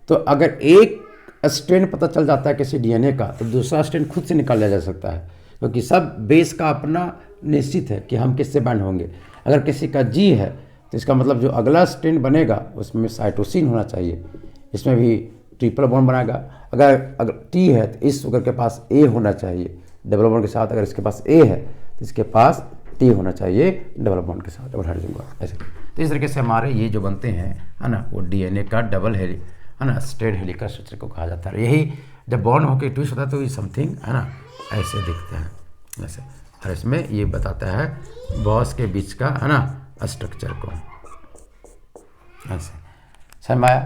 तो अगर एक स्ट्रेंड पता चल जाता है किसी DNA का तो दूसरा स्ट्रेंड खुद से निकाल लिया जा सकता है, क्योंकि सब बेस का अपना निश्चित है कि हम किससे बाइंड होंगे। अगर किसी का G है तो इसका मतलब जो अगला स्ट्रेंड बनेगा उसमें साइटोसिन होना चाहिए, इसमें भी ट्रिपल बॉन्ड बनाएगा। अगर T है तो इस शुगर के पास A होना चाहिए डबल बॉन्ड के साथ। अगर इसके पास A है तो इसके पास T होना चाहिए डबल बॉन्ड के साथ, डबल हाइड्रोजन बॉन्ड, ऐसे। तो इस तरीके से हमारे ये जो बनते हैं है ना वो DNA का डबल है ना स्ट्रेट हेलिकल स्ट्रक्चर को कहा जाता है। यही जब बॉन्ड होकर ट्विस्ट होता है तो ये समथिंग है ना ऐसे दिखते हैं ऐसे। और इसमें ये बताता है बॉस के बीच का है ना स्ट्रक्चर को ऐसे। समझ आया?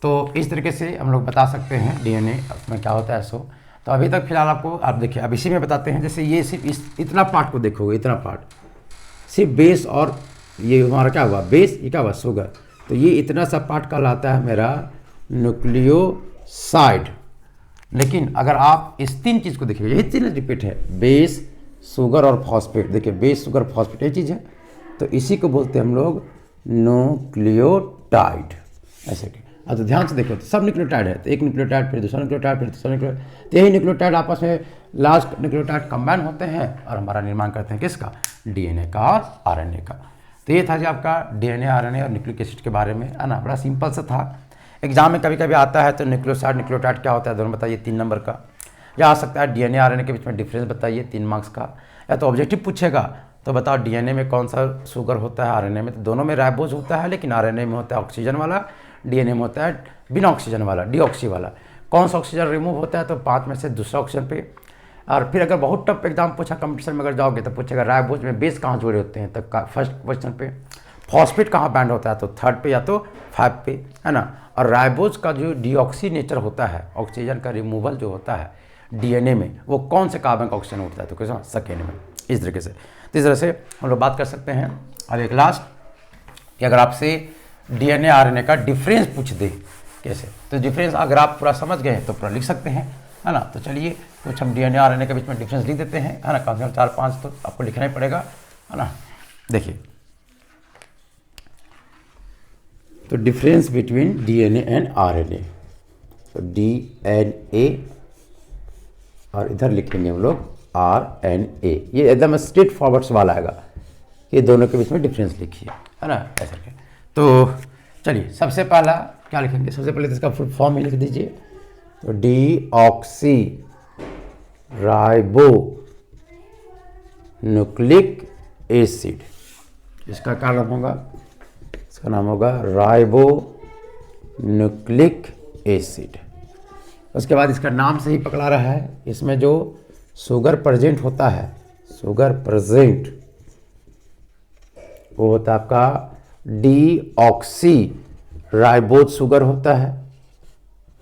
तो इस तरीके से हम लोग बता सकते हैं DNA में क्या होता है। सो तो अभी तक फिलहाल आपको आप देखिए, अब इसी में बताते हैं। जैसे ये सिर्फ इतना पार्ट को देखोगे, इतना पार्ट सिर्फ बेस, और ये हमारा क्या हुआ बेस, ये क्या हुआ शुगर। तो ये इतना सा पार्ट कहलाता है मेरा न्यूक्लियोसाइड। लेकिन अगर आप इस 3 चीज़ को देखिए, यही 3 रिपीट है, बेस शुगर और फॉस्फेट। देखिए बेस शुगर फॉस्फेट ये चीज़ है, तो इसी को बोलते हैं हम लोग न्यूक्लियोटाइड, ऐसे। अब तो ध्यान से देखो तो सब न्यूक्लियोटाइड है, तो एक न्यूक्लियोटाइड फिर दूसरा न्यूक्लियोटाइड फिर तीसरा न्यूक्लियोटाइड, तो यही न्यूक्लियोटाइड आपस में लास्ट न्यूक्लियोटाइड कंबाइन होते हैं और हमारा निर्माण करते हैं किसका, DNA का और RNA का। तो ये था जी आपका DNA RNA और न्यूक्लिक एसिड के बारे में, है ना। बड़ा सिंपल सा था। एग्जाम में कभी कभी आता है तो न्यूक्लियोसाइड न्यूक्लियोटाइड क्या होता है दोनों बताइए, 3 नंबर का। या आ सकता है DNA RNA के बीच में डिफरेंस बताइए, 3 मार्क्स का। या तो ऑब्जेक्टिव पूछेगा तो बताओ DNA में कौन सा शुगर होता है, RNA में तो दोनों में राइबोज होता है, लेकिन RNA में होता है ऑक्सीजन वाला, DNA में होता है बिना ऑक्सीजन वाला, डीऑक्सी वाला। कौन सा ऑक्सीजन रिमूव होता है तो 5 में से दूसरा ऑक्सीजन पे। और फिर अगर बहुत टफ एग्जाम पूछा कंपटीशन में अगर जाओगे तो पूछेगा राइबोज में बेस कहाँ जुड़े होते हैं, तो फर्स्ट क्वेश्चन पे। फॉस्फेट कहाँ बैंड होता है तो 3rd पे या तो 5 पे, है ना। और राइबोज का जो डीऑक्सी नेचर होता है, ऑक्सीजन का रिमूवल जो होता है DNA में, वो कौन से कार्बन का ऑक्सीजन उठता है तो कैसे, सेकेंड में। इस तरीके से, तो इस तरह से हम लोग बात कर सकते हैं। अब एक लास्ट कि अगर आपसे DNA RNA का डिफरेंस पूछ दे कैसे, तो डिफरेंस अगर आप पूरा समझ गए तो पूरा लिख सकते हैं, है ना। तो चलिए कुछ हम DNA RNA के बीच में डिफरेंस लिख देते हैं, है ना। कम से कम 4-5 तो आपको लिखना ही पड़ेगा, है ना। देखिए तो difference between DNA and RNA, तो DNA और इधर लिखेंगे हम लोग RNA। ये एकदम स्ट्रेट फॉरवर्ड्स वाला आएगा, ये दोनों के बीच में डिफरेंस लिखिए, है ना ऐसे करके। तो चलिए सबसे पहला क्या लिखेंगे, सबसे पहले तो इसका फुल फॉर्म ही लिख दीजिए, तो डीऑक्सी राइबो न्यूक्लिक एसिड, इसका क्या नाम होगा? इसका नाम होगा राइबो न्यूक्लिक एसिड। उसके बाद इसका नाम से ही पकड़ा रहा है, इसमें जो शुगर प्रेजेंट होता है, शुगर प्रेजेंट, वो होता है आपका डीऑक्सी राइबोज शुगर होता है।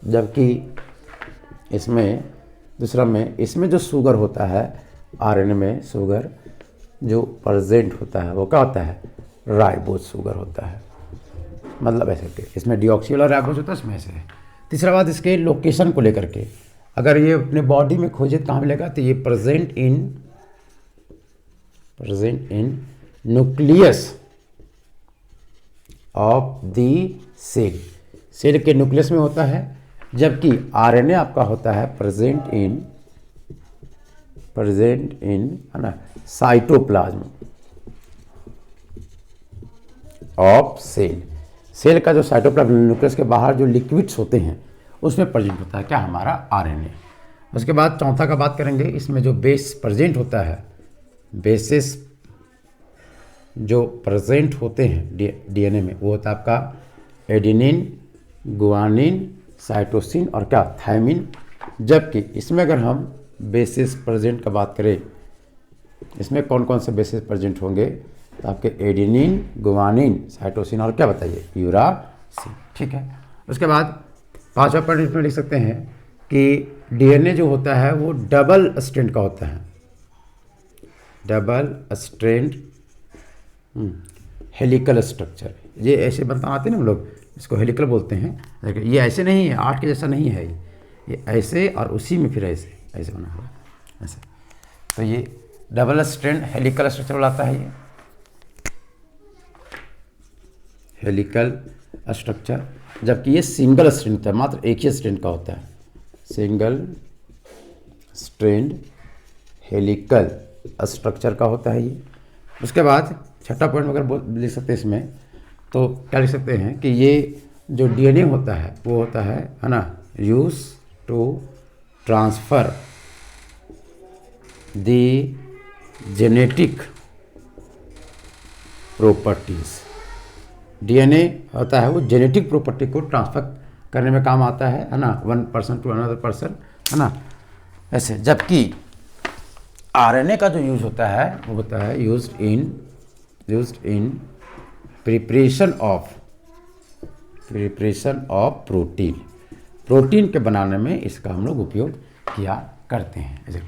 जबकि इसमें दूसरा में, इसमें जो शुगर होता है आरएनए में, शुगर जो प्रेजेंट होता है वो क्या होता है? राइबोज शुगर होता है। मतलब ऐसे कि इसमें डीऑक्सी वाला राइबोज होता है, इसमें ऐसे है। तीसरा बात इसके लोकेशन को लेकर के, अगर ये अपने बॉडी में खोजे तो कहाँ मिलेगा? तो ये present in nucleus of the cell, cell के न्यूक्लियस में होता है। जबकि आरएनए आपका होता है प्रेजेंट इन है ना साइटोप्लाज्म ऑफ सेल, सेल का जो साइटोप्लाज्म न्यूक्लियस के बाहर जो लिक्विड्स होते हैं उसमें प्रेजेंट होता है क्या? हमारा आरएनए। उसके बाद चौथा का बात करेंगे, इसमें जो बेस प्रेजेंट होता है, बेसिस जो प्रेजेंट होते हैं डीएनए में, वो होता है आपका एडेनिन, गुआनिन, साइटोसिन और क्या? थायमिन। जबकि इसमें अगर हम बेसिस प्रेजेंट का बात करें, इसमें कौन कौन से बेसिस प्रेजेंट होंगे? तो आपके एडेनिन, गुआनिन, साइटोसिन और क्या बताइए? यूरासिल। ठीक है। उसके बाद पांचवा पॉइंट इसमें लिख सकते हैं कि डीएनए जो होता है वो डबल स्ट्रैंड का होता है, डबल स्ट्रैंड हेलिकल स्ट्रक्चर। ये ऐसे बनाते हैं ना हम लोग, इसको हेलिकल बोलते हैं। देखिए ये ऐसे नहीं है, आर्ट के जैसा नहीं है, ये ऐसे और उसी में फिर ऐसे ऐसे बना हुआ ऐसे। तो ये डबल स्ट्रैंड हेलिकल स्ट्रक्चर बनाता है, ये हेलिकल स्ट्रक्चर। जबकि ये सिंगल स्ट्रैंड होता है, मात्र एक ही स्ट्रैंड का होता है, सिंगल स्ट्रैंड हेलिकल स्ट्रक्चर का होता है ये। उसके बाद छठा पॉइंट अगर लिख सकते हैं इसमें, तो क्या लिख सकते हैं कि ये जो डीएनए होता है वो होता है ना, use to transfer the genetic properties. DNA होता है वो जेनेटिक प्रॉपर्टी को ट्रांसफर करने में काम आता है ना, one person to another person, है ना ऐसे। जबकि आरएनए का जो यूज होता है वो होता है used in preparation of protein के बनाने में इसका हम लोग उपयोग किया करते हैं।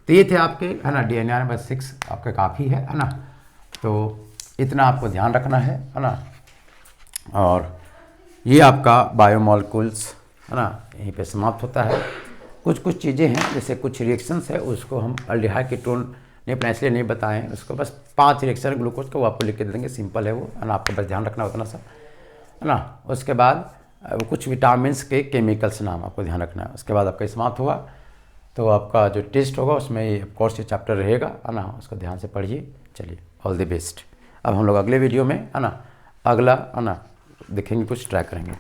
तो ये थे आपके है ना डीएनए नंबर 6 आपका काफ़ी है ना। तो इतना आपको ध्यान रखना है ना। और ये आपका बायोमॉलिक्यूल्स है ना, यहीं पे समाप्त होता है। कुछ चीज़ें हैं, जैसे कुछ रिएक्शंस है, उसको हम अल्डिहाइड कीटोन ने अपना इसलिए नहीं बताएं, उसको बस 5 रिएक्शन ग्लूकोज का वो आपको लिख के दे देंगे, सिंपल है वो, है ना। आपको बस ध्यान रखना उतना सा, है ना। उसके बाद कुछ विटामिन्स के केमिकल्स नाम आपको ध्यान रखना है। उसके बाद आपका समाप्त हुआ। तो आपका जो टेस्ट होगा उसमें ये ऑफकोर्स ये चैप्टर रहेगा, है ना, उसको ध्यान से पढ़िए। चलिए, ऑल द बेस्ट। अब हम लोग अगले वीडियो में है ना अगला है ना देखेंगे, कुछ ट्राई करेंगे।